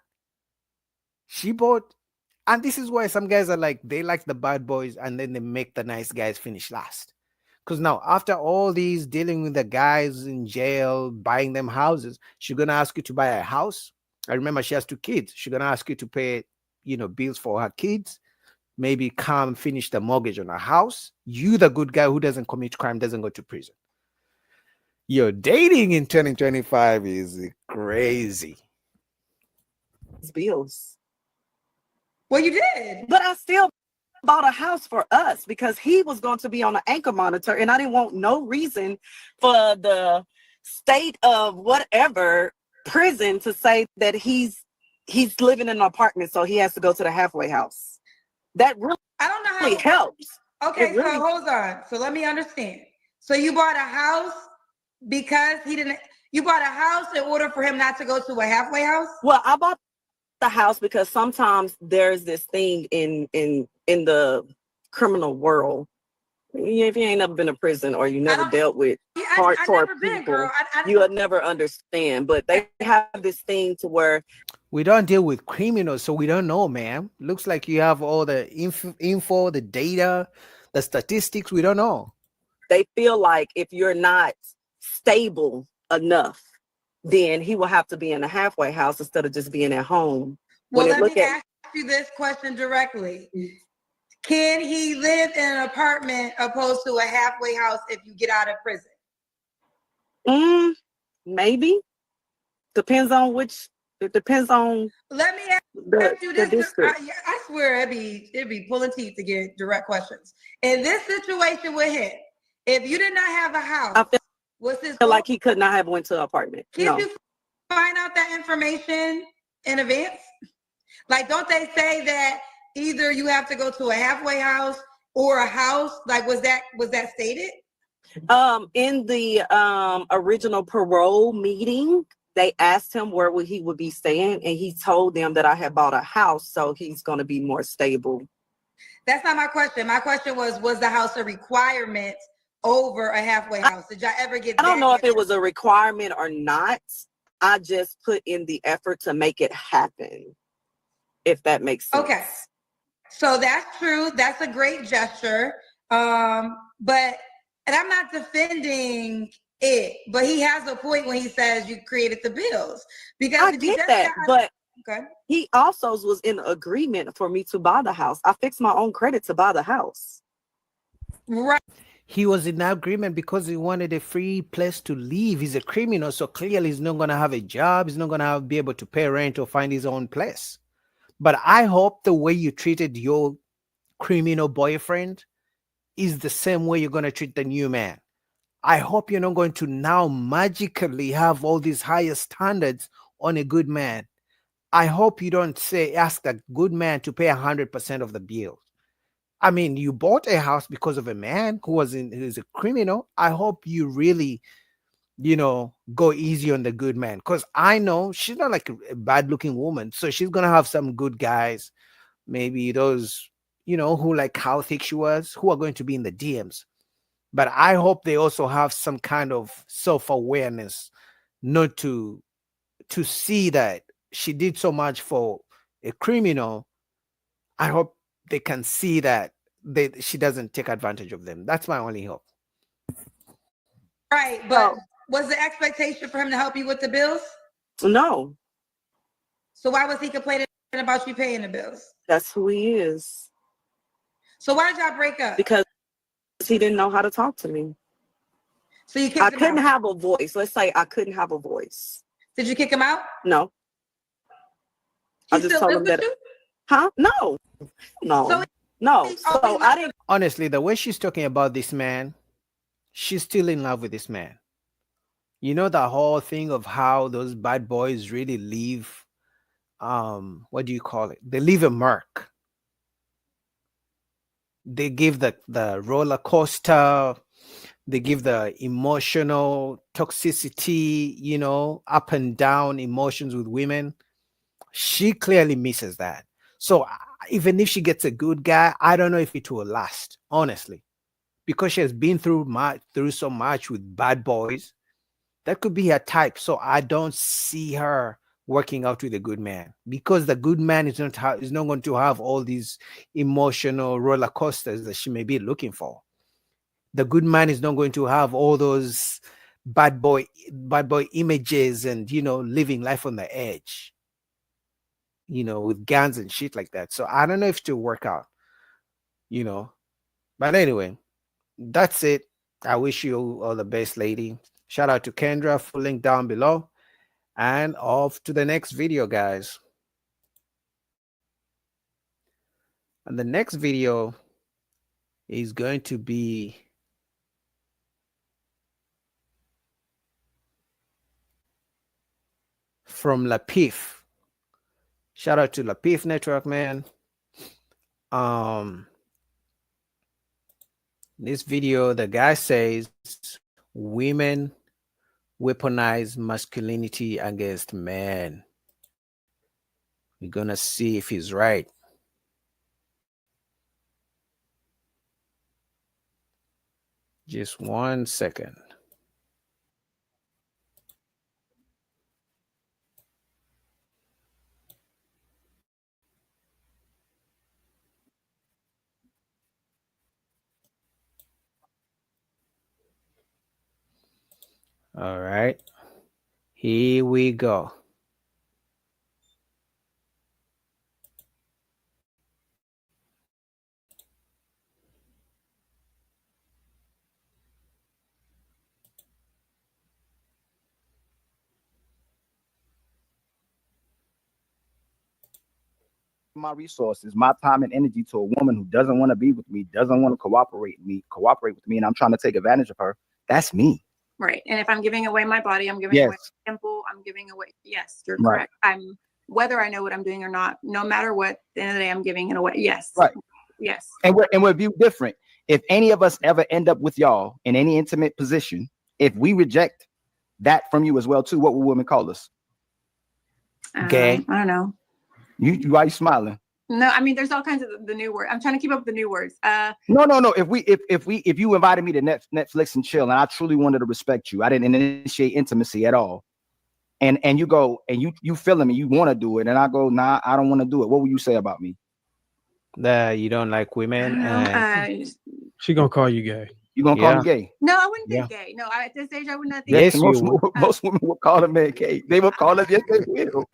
She bought, and this is why some guys are like, they like the bad boys and then they make the nice guys finish last. Because now, after all these dealing with the guys in jail, buying them houses, she's going to ask you to buy a house. I remember she has 2 kids. She's going to ask you to pay, bills for her kids, maybe come finish the mortgage on her house. You, the good guy who doesn't commit crime, doesn't go to prison. Yo, dating in 2025 is crazy. Bills. Well, you did. But I still bought a house for us because he was going to be on an anchor monitor, and I didn't want no reason for the state of whatever prison to say that he's living in an apartment, so he has to go to the halfway house. That really, I don't know how helps. Okay, so hold on. So let me understand. So you bought a house because you bought a house in order for him not to go to a halfway house? Well, I bought the house because sometimes there's this thing in the criminal world. If you ain't never been to prison or you never dealt with hardcore people, you would never understand. But they have this thing to where we don't deal with criminals, so we don't know, ma'am. Looks like you have all the info, the data, the statistics. We don't know. They feel like if you're not stable enough, then he will have to be in a halfway house instead of just being at home. Well, let me ask you this question directly. Can he live in an apartment opposed to a halfway house if you get out of prison? Maybe. Depends on which. It depends on. Let me ask you this. I swear it'd be pulling teeth to get direct questions. In this situation with him, if you did not have a house, what's his feel like he could not have went to an apartment. Can't you find out that information in advance? Like, don't they say that either you have to go to a halfway house or a house? Like, was that stated? In the original parole meeting, they asked him where he would be staying, and he told them that I had bought a house, so he's going to be more stable. That's not my question. My question was the house a requirement over a halfway house? Did y'all ever get? I don't know if it was a requirement or not. I just put in the effort to make it happen, if that makes sense. Okay, so that's true. That's a great gesture. And I'm not defending it, but he has a point when he says you created the bills. Because I get that, but he also was in agreement for me to buy the house. I fixed my own credit to buy the house. Right. He was in agreement because he wanted a free place to live. He's a criminal, so clearly he's not going to have a job. He's not going to be able to pay rent or find his own place. But I hope the way you treated your criminal boyfriend is the same way you're going to treat the new man. I hope you're not going to now magically have all these higher standards on a good man. I hope you don't say ask a good man to pay 100% of the bill. I mean, you bought a house because of a man who's a criminal. I hope you really, go easy on the good man, because I know she's not like a bad looking woman, so she's gonna have some good guys, maybe those, who like how thick she was, who are going to be in the DMs. But I hope they also have some kind of self-awareness, not to see that she did so much for a criminal. I hope they can see that she doesn't take advantage of them. That's my only hope. Right, but was the expectation for him to help you with the bills? No, So why was he complaining about you paying the bills? that's who he is. So why did y'all break up? Because he didn't know how to talk to me. So you kicked I him couldn't out? have a voice. Let's say I couldn't have a voice. Did you kick him out? No. He I just still told lives him with that. you? Huh? No. So No. So I didn't. Honestly, the way she's talking about this man, she's still in love with this man. You know, the whole thing of how those bad boys really leave, what do you call it? They leave a mark. They give the roller coaster, they give the emotional toxicity, up and down emotions with women. She clearly misses that. So even if she gets a good guy, I don't know if it will last, honestly, because she has been through so much with bad boys. That could be her type. So I don't see her working out with a good man, because the good man is not going to have all these emotional roller coasters that she may be looking for. The good man is not going to have all those bad boy images and living life on the edge, with guns and shit like that. So I don't know if it will work out, But anyway, that's it. I wish you all the best, lady. Shout out to Kendra, full link down below. And off to the next video, guys. And the next video is going to be from Lapif. Shout out to Lapif Network, man. This video, the guy says women weaponize masculinity against men. We're gonna see if he's right. Just 1 second. All right, here we go. My resources, my time and energy to a woman who doesn't want to be with me, doesn't want to cooperate with me, and I'm trying to take advantage of her, that's me. Right. And if I'm giving away my body, I'm giving away my temple, I'm giving away. Yes, you're correct. I'm whether I know what I'm doing or not, no matter what, at the end of the day, I'm giving it away. Yes. Right. Yes. And we're viewed different. If any of us ever end up with y'all in any intimate position, if we reject that from you as well too, what will women call us? Gay. I don't know. You why are you smiling? No, I mean, there's all kinds of the new words. I'm trying to keep up with the new words. No. If you invited me to Netflix and chill, and I truly wanted to respect you, I didn't initiate intimacy at all, and you go and you feeling me, you want to do it, and I go, nah, I don't want to do it. What will you say about me? That you don't like women, and she gonna call you gay. You gonna call me gay? No, I wouldn't think gay. No, at this age, I would not think. Yes, most women will call a man gay. They will call us. Yes, they will.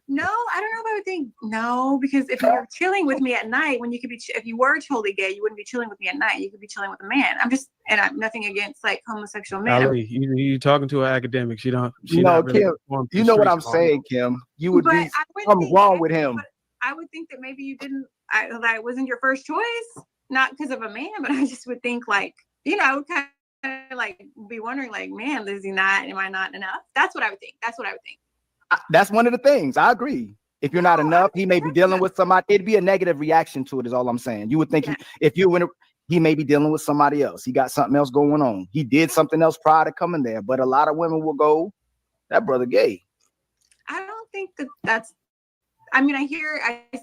No, I don't know if I would think no, because if you're chilling with me at night, when you could be, if you were totally gay, you wouldn't be chilling with me at night. You could be chilling with a man. I'm nothing against like homosexual men. Ali, you talking to an academic? She no, not really Kim. You know what I'm saying, Kim. You would be something wrong with him. I would think that maybe you didn't. That wasn't your first choice, not because of a man, but I just would think like, I would kind of like be wondering like, man, is he not? Am I not enough? That's what I would think. That's one of the things. I agree. If you're not enough, he may be dealing with somebody. It'd be a negative reaction to it, is all I'm saying. You would think if you went, he may be dealing with somebody else. He got something else going on. He did something else prior to coming there. But a lot of women will go, that brother gay. I don't think that's. I mean, I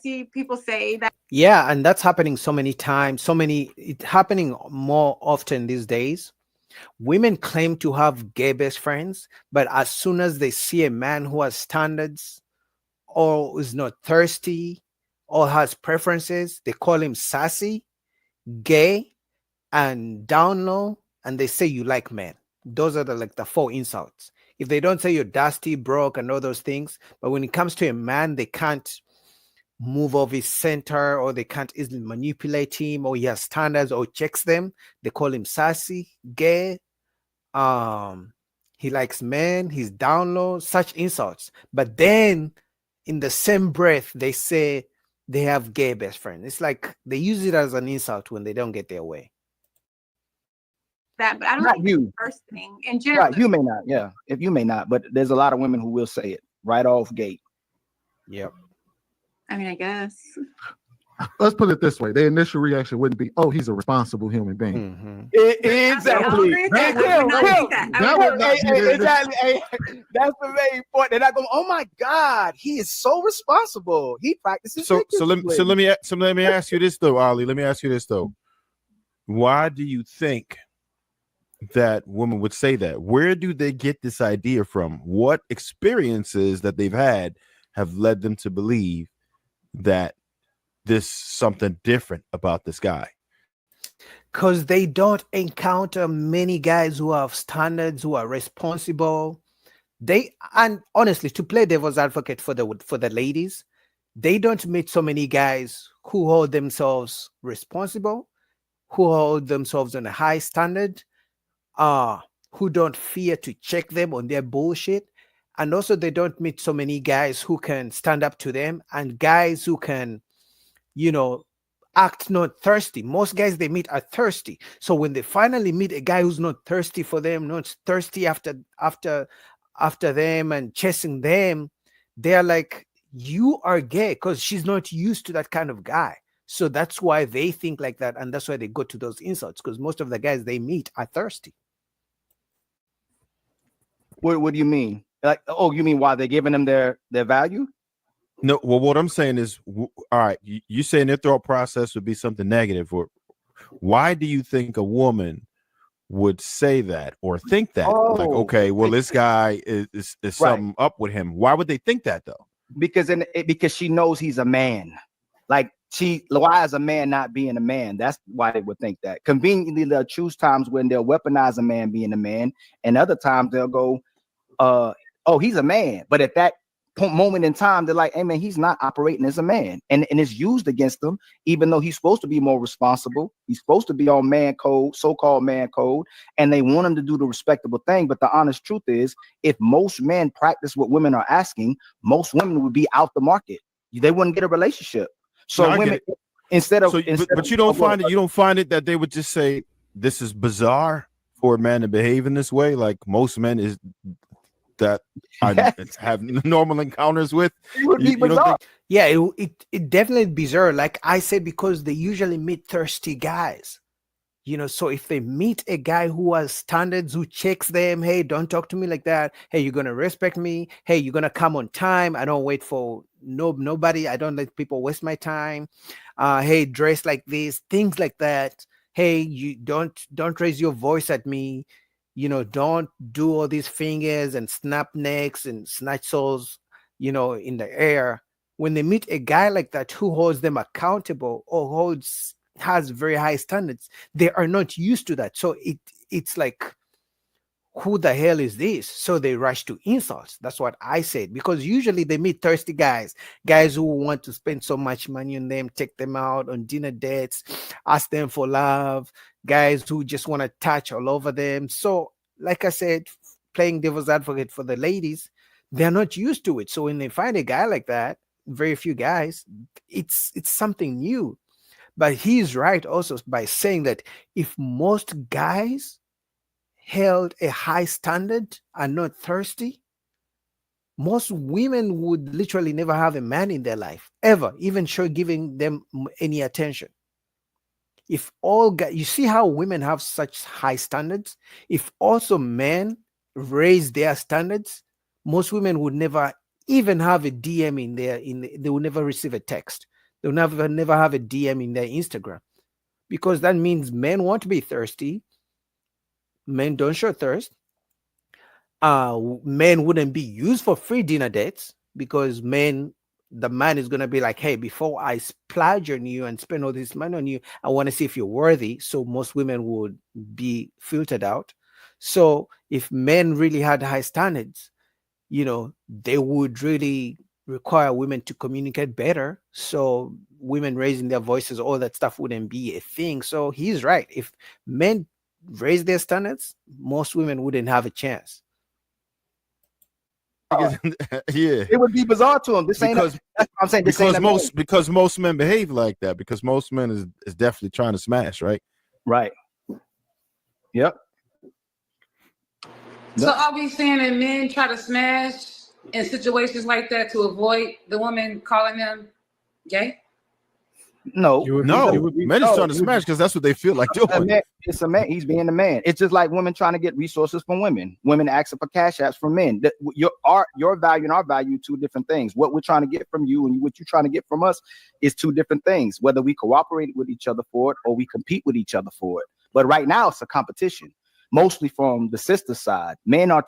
see people say that. Yeah, and that's happening so many times. It's happening more often these days. Women claim to have gay best friends, but as soon as they see a man who has standards or is not thirsty or has preferences, they call him sassy, gay, and down low, and they say you like men. Those are the 4 insults. If they don't say you're dusty, broke, and all those things, but when it comes to a man, they can't move off his center, or they can't easily manipulate him, or he has standards or checks them. They call him sassy, gay, he likes men, he's down low, such insults. But then in the same breath, they say they have gay best friend. It's like they use it as an insult when they don't get their way. That, but I don't Not think you. it's the first thing in general. Right, you may not. Yeah, if you may not, but there's a lot of women who will say it right off gate. Yep. I mean, I guess. Let's put it this way: the initial reaction wouldn't be, "Oh, he's a responsible human being." Exactly. That would not be the Exactly. Hey, that's the main point. They're not going, "Oh my God, he is so responsible. He practices." So let me ask you this though, Ali. Let me ask you this though. Why do you think that women would say that? Where do they get this idea from? What experiences that they've had have led them to believe that there's something different about this guy? Because they don't encounter many guys who have standards, who are responsible. And honestly, to play devil's advocate for the ladies, they don't meet so many guys who hold themselves responsible, who hold themselves on a high standard, who don't fear to check them on their bullshit. And also they don't meet so many guys who can stand up to them, and guys who can, act not thirsty. Most guys they meet are thirsty. So when they finally meet a guy who's not thirsty for them, not thirsty after them and chasing them, they're like, you are gay, because she's not used to that kind of guy. So that's why they think like that, and that's why they go to those insults, because most of the guys they meet are thirsty. What do you mean? Like, oh, you mean why they're giving them their value? No, well, what I'm saying is, all right, you saying their thought process would be something negative, or why do you think a woman would say that or think that? Like, okay, well, this guy is something up with him. Why would they think that though? Because she knows he's a man. Like, why is a man not being a man? That's why they would think that. Conveniently, they'll choose times when they'll weaponize a man being a man, and other times they'll go, oh, he's a man. But at that moment in time, they're like, hey man, he's not operating as a man, and it's used against them, even though he's supposed to be more responsible. He's supposed to be on man code, so-called man code, and they want him to do the respectable thing. But the honest truth is, if most men practice what women are asking, most women would be out the market. They wouldn't get a relationship. So No, women, instead of but you don't find it that they would just say this is bizarre for a man to behave in this way, like most men is that I have normal encounters with. It would be bizarre. Yeah, it definitely bizarre. Like I said, because they usually meet thirsty guys. So if they meet a guy who has standards, who checks them, hey, don't talk to me like that. Hey, you're gonna respect me. Hey, you're gonna come on time. I don't wait for nobody. I don't let people waste my time. Hey, dress like this, things like that. Hey, you don't raise your voice at me. Don't do all these fingers and snap necks and snatch souls, in the air. When they meet a guy like that who holds them accountable or has very high standards, they are not used to that. So it's like, who the hell is this? So they rush to insults. That's what I said, because usually they meet thirsty guys who want to spend so much money on them, take them out on dinner dates, ask them for love, guys who just want to touch all over them. So like I said, playing devil's advocate for the ladies, they're not used to it. So when they find a guy like that, very few guys, it's something new. But he's right also by saying that if most guys held a high standard, are not thirsty, most women would literally never have a man in their life ever, even show giving them any attention. If all guys, you see how women have such high standards. If also men raise their standards, most women would never even have a DM in their they will never receive a text. They'll never have a DM in their Instagram, because that means men want to be thirsty. Men don't show thirst. Men wouldn't be used for free dinner dates, because the man is gonna be like, hey, before I splurge on you and spend all this money on you, I want to see if you're worthy. So most women would be filtered out. So if men really had high standards, they would really require women to communicate better. So women raising their voices, all that stuff wouldn't be a thing. So he's right. If men raise their standards, most women wouldn't have a chance. Yeah, It would be bizarre to them. This ain't. because That's what I'm saying. This ain't because most men behave like that, because most men is definitely trying to smash, right? Right. Yep. So are we saying that men try to smash in situations like that to avoid the woman calling them gay? No, Men is trying to smash because that's what they feel like doing. It's a man. He's being a man. It's just like women trying to get resources from women. Women asking for cash apps from men. Your value and our value, two different things. What we're trying to get from you and what you're trying to get from us is two different things. Whether we cooperate with each other for it or we compete with each other for it. But right now it's a competition. Mostly from the sister side. Men are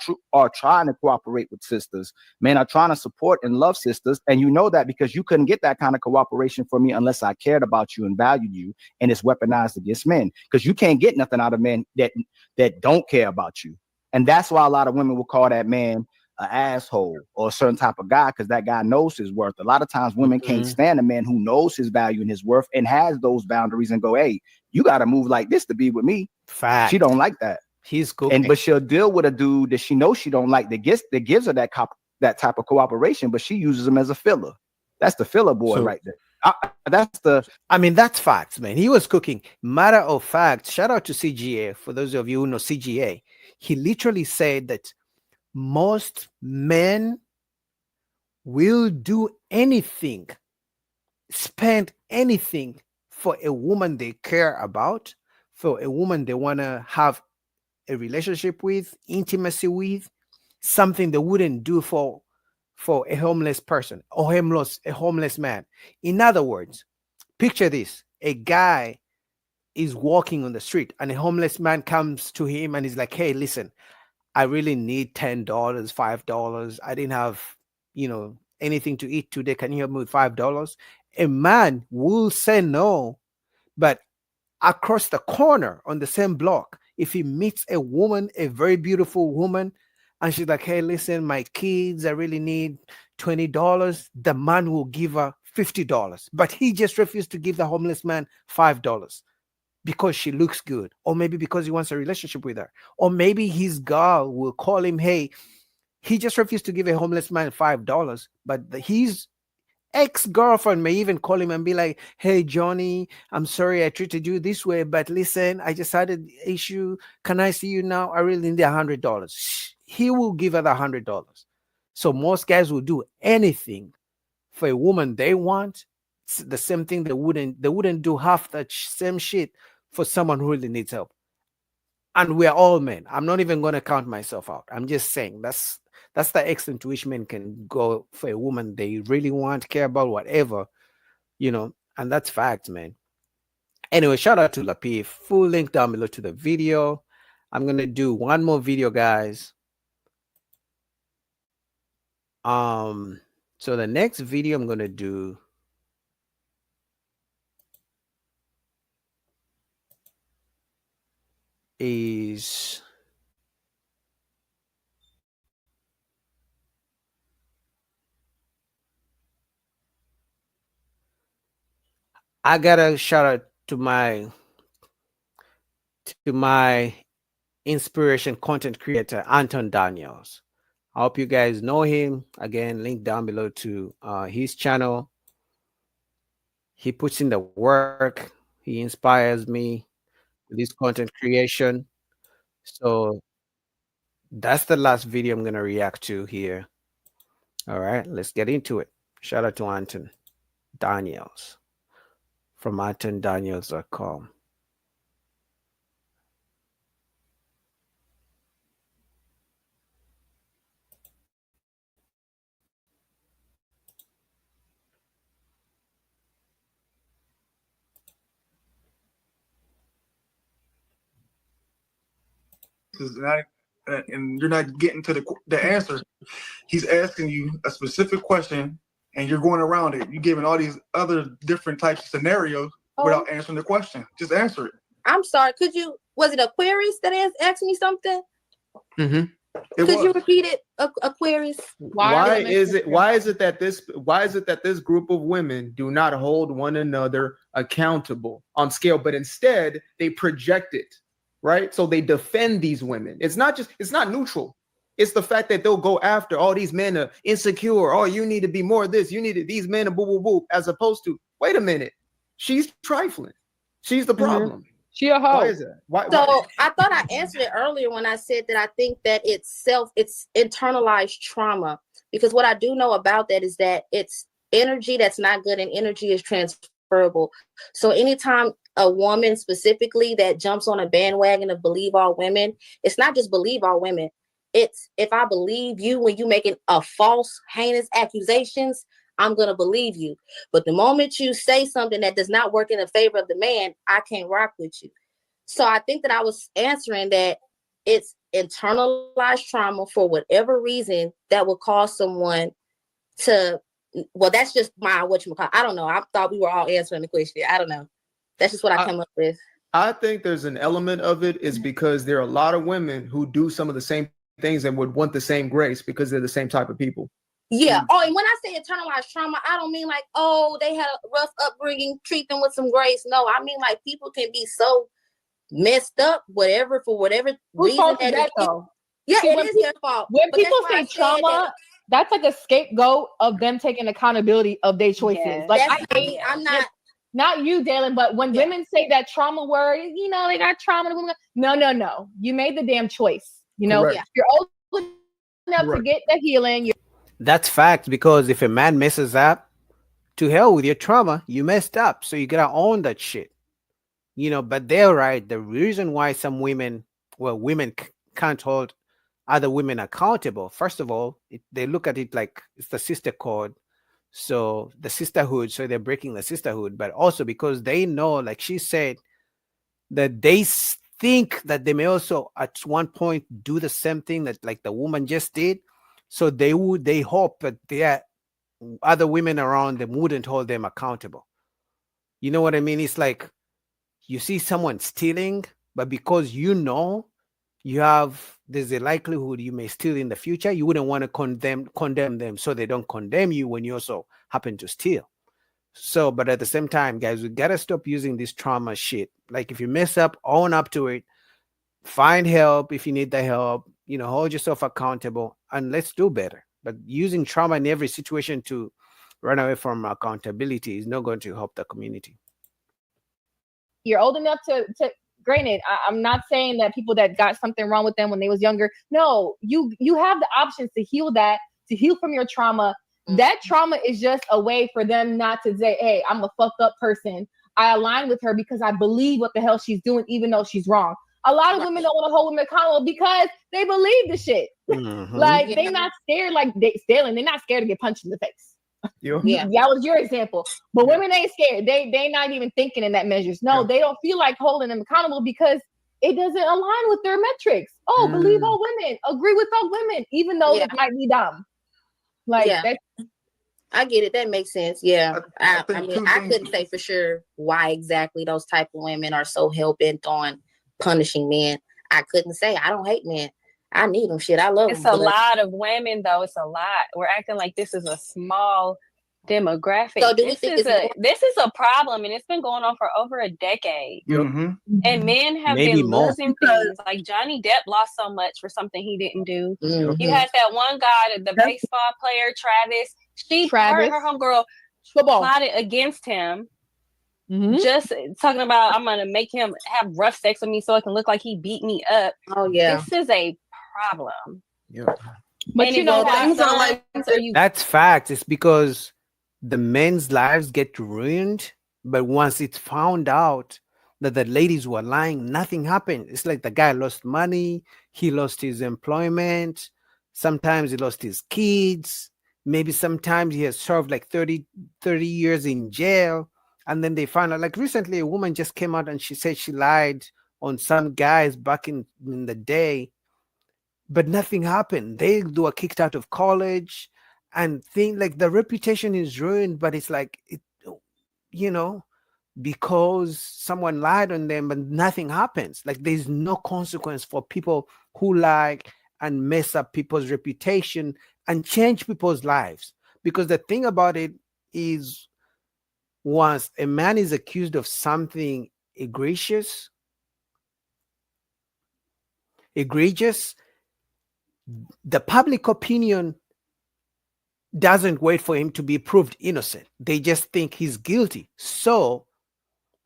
trying to cooperate with sisters. Men are trying to support and love sisters. And you know that because you couldn't get that kind of cooperation from me unless I cared about you and valued you. And it's weaponized against men because you can't get nothing out of men that don't care about you. And that's why a lot of women will call that man an asshole or a certain type of guy, because that guy knows his worth. A lot of times women can't stand a man who knows his value and his worth and has those boundaries and go, hey, you got to move like this to be with me. Fact. She don't like that. He's cool. But she'll deal with a dude that she knows she don't like, that gives her that type of cooperation, but she uses him as a filler. That's the filler boy right there. That's facts, man. He was cooking. Matter of fact, shout out to CGA. For those of you who know CGA, he literally said that most men will do anything, spend anything for a woman they care about, for a woman they want to have a relationship with, intimacy with, something they wouldn't do for a homeless person or a homeless man. In other words, picture this: a guy is walking on the street and a homeless man comes to him and he's like, hey, listen, I really need $10, $5. I didn't have, anything to eat today. Can you help me with $5? A man will say no, but across the corner on the same block, if he meets a woman, a very beautiful woman, and she's like, hey, listen, my kids, I really need $20, the man will give her $50. But he just refused to give the homeless man $5 because she looks good, or maybe because he wants a relationship with her, or maybe his girl will call him, hey, he just refused to give a homeless man $5, but his ex-girlfriend may even call him and be like, hey, Johnny, I'm sorry I treated you this way, but listen, I just had an issue. Can I see you now? I really need $100. He will give her the $100. So most guys will do anything for a woman they want. It's the same thing. They wouldn't do half that same shit for someone who really needs help. And we're all men. I'm not even going to count myself out. I'm just saying that's the extent to which men can go for a woman they really want, care about, whatever, and that's facts, man. Anyway, shout out to Lapif. Full link down below to the video. I'm gonna do one more video, guys. So the next video I'm gonna do is I gotta shout out to my inspiration content creator, Anton Daniels. I hope you guys know him. Again, link down below to his channel. He puts in the work. He inspires me with his content creation. So that's the last video I'm gonna react to here. All right, let's get into it. Shout out to Anton Daniels from AntonDaniels.com. And you're not getting to the answer. He's asking you a specific question, and you're going around it. You're giving all these other different types of scenarios without answering the question. Just answer it. I'm sorry. Was it Aquarius that asked me something? Mm-hmm. Could you repeat it, Aquarius? Why is it that this group of women do not hold one another accountable on scale, but instead they project it, right? So they defend these women. It's not neutral. It's the fact that they'll go after all these men are insecure. Oh, you need to be more of this. You need to, these men are boo boo boo, as opposed to, wait a minute, she's trifling. She's the problem. She a hoe. Why is that? Why? I thought I answered it earlier when I said that I think that it's internalized trauma, because what I do know about that is that it's energy that's not good, and energy is transferable. So anytime a woman specifically that jumps on a bandwagon of believe all women, it's not just believe all women. It's if I believe you when you making a false, heinous accusations, I'm going to believe you. But the moment you say something that does not work in the favor of the man, I can't rock with you. So I think that I was answering that it's internalized trauma for whatever reason that will cause someone to, well, that's just my, I don't know. I thought we were all answering the question. I don't know. That's just what I came up with. I think there's an element of it is because there are a lot of women who do some of the same things and would want the same grace because they're the same type of people. Yeah. Oh, and when I say internalized trauma, I don't mean like, oh, they had a rough upbringing, treat them with some grace. No, I mean like people can be so messed up, for whatever reason. That though? Yeah, See, it is their fault. When But people that's why say trauma, that's like a scapegoat of them taking accountability of their choices. Yeah. Like I'm not you, Dalen, but when women say that trauma word, they got trauma. No. You made the damn choice. Correct. You're old enough to get the healing. That's fact, because if a man messes up, to hell with your trauma, you messed up. So you gotta own that shit. But they're right. The reason why some women can't hold other women accountable, first of all, they look at it like it's the sister code. So the sisterhood, so they're breaking the sisterhood, but also because they know, like she said, that they think that they may also at one point do the same thing that like the woman just did. So they hope that their other women around them wouldn't hold them accountable. You know what I mean? It's like you see someone stealing, but because there's a likelihood you may steal in the future, you wouldn't want to condemn them, so they don't condemn you when you also happen to steal. So, but at the same time, guys, we gotta stop using this trauma shit. Like if you mess up, own up to it, find help if you need the help, hold yourself accountable, and let's do better. But using trauma in every situation to run away from accountability is not going to help the community. You're old enough to granted, I'm not saying that people that got something wrong with them when they was younger. No, you have the options to heal that, to heal from your trauma. That trauma is just a way for them not to say, hey, I'm a fucked up person. I align with her because I believe what the hell she's doing, even though she's wrong. A lot of women don't want to hold women accountable because they believe the shit. Like they're not scared, like they're not scared to get punched in the face. Yeah. That was your example. But women ain't scared. They not even thinking in that measures. No, they don't feel like holding them accountable because it doesn't align with their metrics. Oh, believe all women, agree with all women, even though it might be dumb. Like I get it. That makes sense. Yeah. I couldn't say for sure why exactly those type of women are so hell-bent on punishing men. I couldn't say. I don't hate men. I need them. Shit, I love them. It's a lot of women, though. It's a lot. We're acting like this is a small demographic. So do we think this is a problem, and it's been going on for over a decade. Mm-hmm. And men have Maybe been more. losing things. Like Johnny Depp lost so much for something he didn't do. Mhm. You had that one guy, the baseball player, Travis. Her homegirl plotted against him. Just talking about, I'm gonna make him have rough sex with me so it can look like he beat me up. Oh yeah, this is a problem. Yeah. But you know what? things are like That's fact. It's because the men's lives get ruined, but once it's found out that the ladies were lying, nothing happened. It's like the guy lost money, he lost his employment, sometimes he lost his kids, maybe sometimes he has served like 30 years in jail. And then they find out, like recently, a woman just came out and she said she lied on some guys back in the day, but nothing happened. They were kicked out of college and think like the reputation is ruined, but it's like it, you know, because someone lied on them, but nothing happens. Like there's no consequence for people who lie and mess up people's reputation and change people's lives. Because the thing about it is, once a man is accused of something egregious, the public opinion doesn't wait for him to be proved innocent. They just think he's guilty. So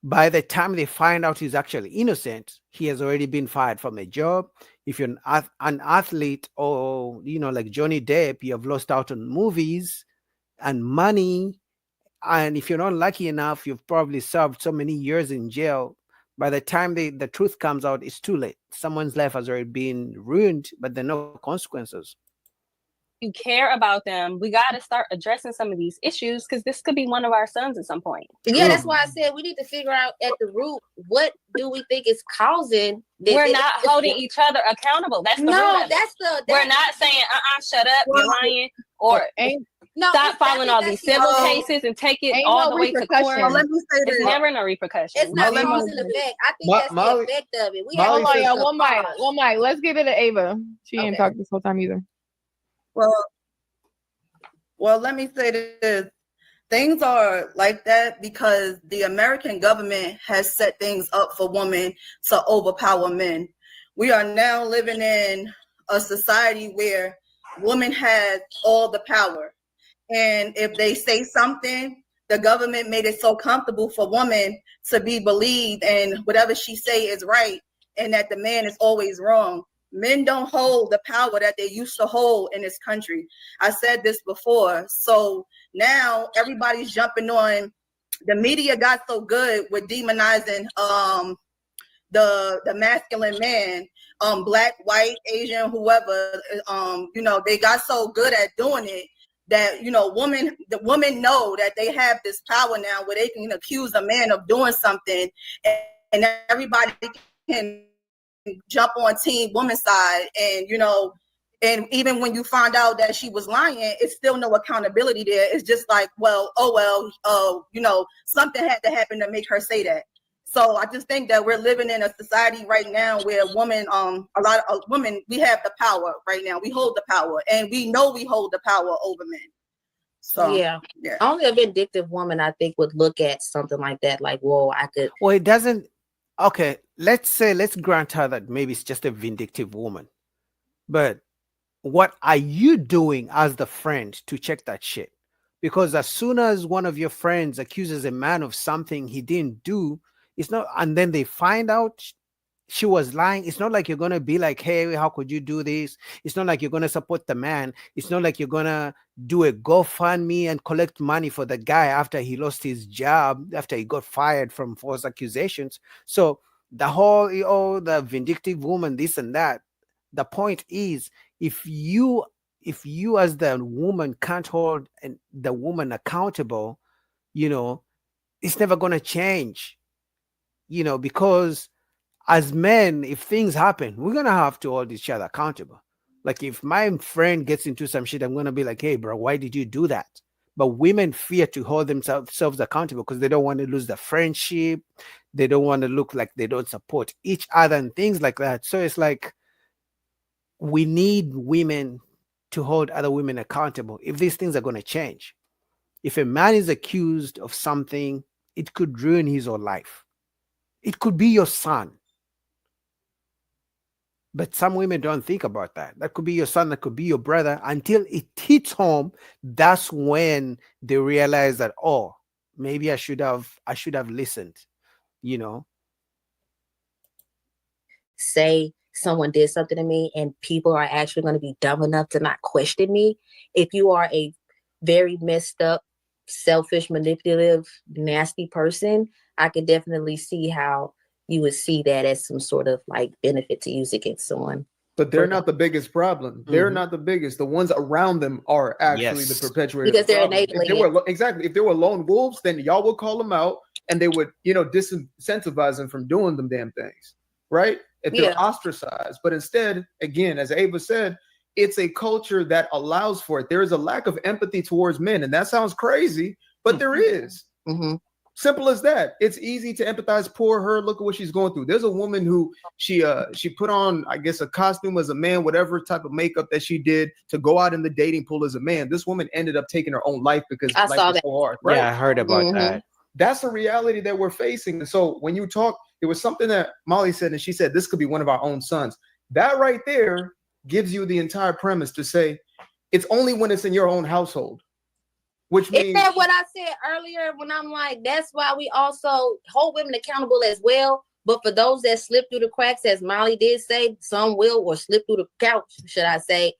by the time they find out he's actually innocent, he has already been fired from a job. If you're an athlete or, like Johnny Depp, you have lost out on movies and money. And if you're not lucky enough, you've probably served so many years in jail. By the time the truth comes out, it's too late. Someone's life has already been ruined, but there are no consequences. You care about them. We got to start addressing some of these issues because this could be one of our sons at some point. Yeah, that's why I said we need to figure out at the root, what do we think is causing this? We're not holding each other accountable. That's the root of it. We're not saying, shut up, you're lying, or stop following all these civil cases and take it all the way to court. Let me say It's this. never no repercussion. It's not cause and effect. I think that's the effect of it. We have Hold on, y'all. One mic. Let's give it to Ava. She didn't talk this whole time either. Well, let me say this. Things are like that because the American government has set things up for women to overpower men. We are now living in a society where women have all the power. And if they say something, the government made it so comfortable for women to be believed and whatever she say is right and that the man is always wrong. Men don't hold the power that they used to hold in this country. I said this before. So now everybody's jumping on. The media got so good with demonizing the masculine man, black, white, Asian, whoever. They got so good at doing it that the women know that they have this power now where they can accuse a man of doing something, and everybody can jump on team woman's side, and even when you find out that she was lying, it's still no accountability there. It's just like, something had to happen to make her say that. So I just think that we're living in a society right now where women, a lot of women, we have the power right now. We hold the power, and we know we hold the power over men. So yeah. Only a vindictive woman, I think, would look at something like that, like, whoa, I could. Well, it doesn't. Okay, let's grant her that maybe it's just a vindictive woman. But what are you doing as the friend to check that shit? Because as soon as one of your friends accuses a man of something he didn't do, it's not, and then they find out she was lying. It's not like you're going to be like, hey, how could you do this? It's not like you're going to support the man. It's not like you're going to do a GoFundMe and collect money for the guy after he lost his job, after he got fired from false accusations. So the whole, the vindictive woman, this and that. The point is, if you as the woman can't hold the woman accountable, it's never going to change, because as men, if things happen, we're going to have to hold each other accountable. Like if my friend gets into some shit, I'm going to be like, hey, bro, why did you do that? But women fear to hold themselves accountable because they don't want to lose the friendship. They don't want to look like they don't support each other and things like that. So it's like, we need women to hold other women accountable if these things are going to change. If a man is accused of something, it could ruin his whole life. It could be your son. But some women don't think about that. That could be your son, that could be your brother. Until it hits home, that's when they realize that, oh, maybe I should have listened, Say someone did something to me and people are actually going to be dumb enough to not question me. If you are a very messed up, selfish, manipulative, nasty person, I could definitely see how you would see that as some sort of like benefit to use against someone. But they're not the biggest problem. They're not the biggest. The ones around them are actually the perpetuators. Because they're problem. If they were exactly, if they were lone wolves, then y'all would call them out and they would, disincentivize them from doing them damn things, right? If they're ostracized. But instead, again, as Ava said, it's a culture that allows for it. There is a lack of empathy towards men, and that sounds crazy, but there is. Simple as that. It's easy to empathize. Poor her. Look at what she's going through. There's a woman who she put on, I guess, a costume as a man, whatever type of makeup that she did to go out in the dating pool as a man. This woman ended up taking her own life because life was so hard. Right? Yeah, I heard about that. That's the reality that we're facing. And so when you talk, it was something that Molly said, and she said this could be one of our own sons. That right there gives you the entire premise to say it's only when it's in your own household. Which means, isn't that what I said earlier when I'm like, that's why we also hold women accountable as well. But for those that slip through the cracks, as Molly did say, some will, or slip through the couch, should I say,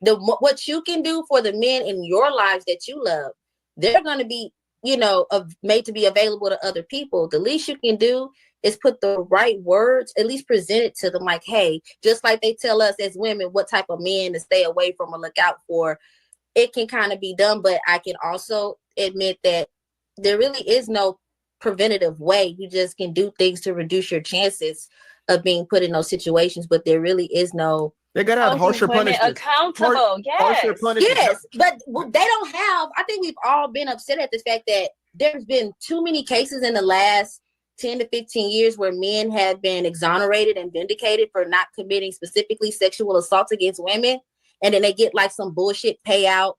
what you can do for the men in your lives that you love, they're going to be, made to be available to other people. The least you can do is put the right words, at least present it to them like, hey, just like they tell us as women what type of men to stay away from or look out for. It can kind of be done, but I can also admit that there really is no preventative way. You just can do things to reduce your chances of being put in those situations, but there really is no. They gotta have harsher punishment. Accountable, Yes, but they don't have. I think we've all been upset at the fact that there's been too many cases in the last 10 to 15 years where men have been exonerated and vindicated for not committing specifically sexual assaults against women. And then they get like some bullshit payout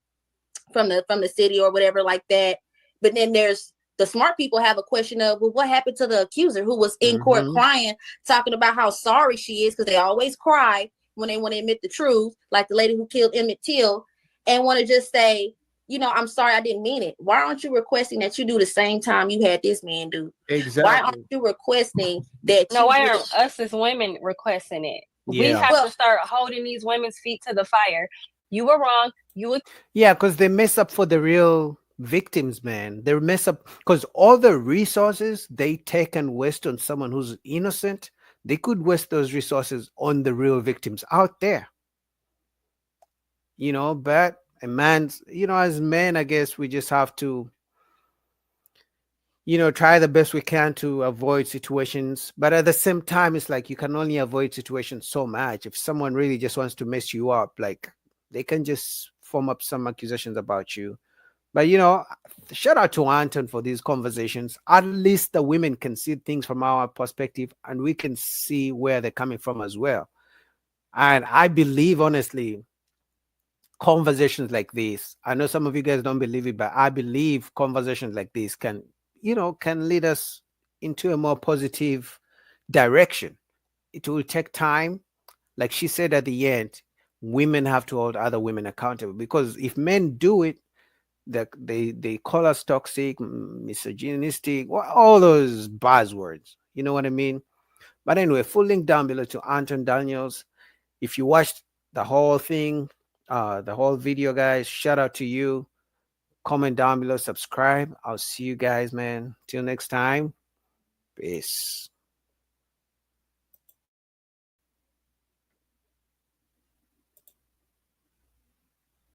from the city or whatever like that. But then there's the smart people have a question of, well, what happened to the accuser who was in court crying, talking about how sorry she is, because they always cry when they want to admit the truth, like the lady who killed Emmett Till, and want to just say, I'm sorry, I didn't mean it. Why aren't you requesting that you do the same time you had this man do? Exactly. Why aren't you requesting that? Why aren't us as women requesting it? We have to start holding these women's feet to the fire. You were wrong. Yeah, because they mess up for the real victims, man. They mess up because all the resources they take and waste on someone who's innocent, they could waste those resources on the real victims out there. But a man's, as men, I guess we just have to, try the best we can to avoid situations. But at the same time, it's like you can only avoid situations so much. If someone really just wants to mess you up, like they can just form up some accusations about you. But, shout out to Anton for these conversations. At least the women can see things from our perspective and we can see where they're coming from as well. And I believe, honestly, conversations like this, I know some of you guys don't believe it, but I believe conversations like this can lead us into a more positive direction. It will take time. Like she said at the end, women have to hold other women accountable, because if men do it, they call us toxic, misogynistic, all those buzzwords. You know what I mean? But anyway, full link down below to Anton Daniels. If you watched the whole thing, the whole video, guys, shout out to you. Comment down below, subscribe. I'll see you guys, man. Till next time. Peace.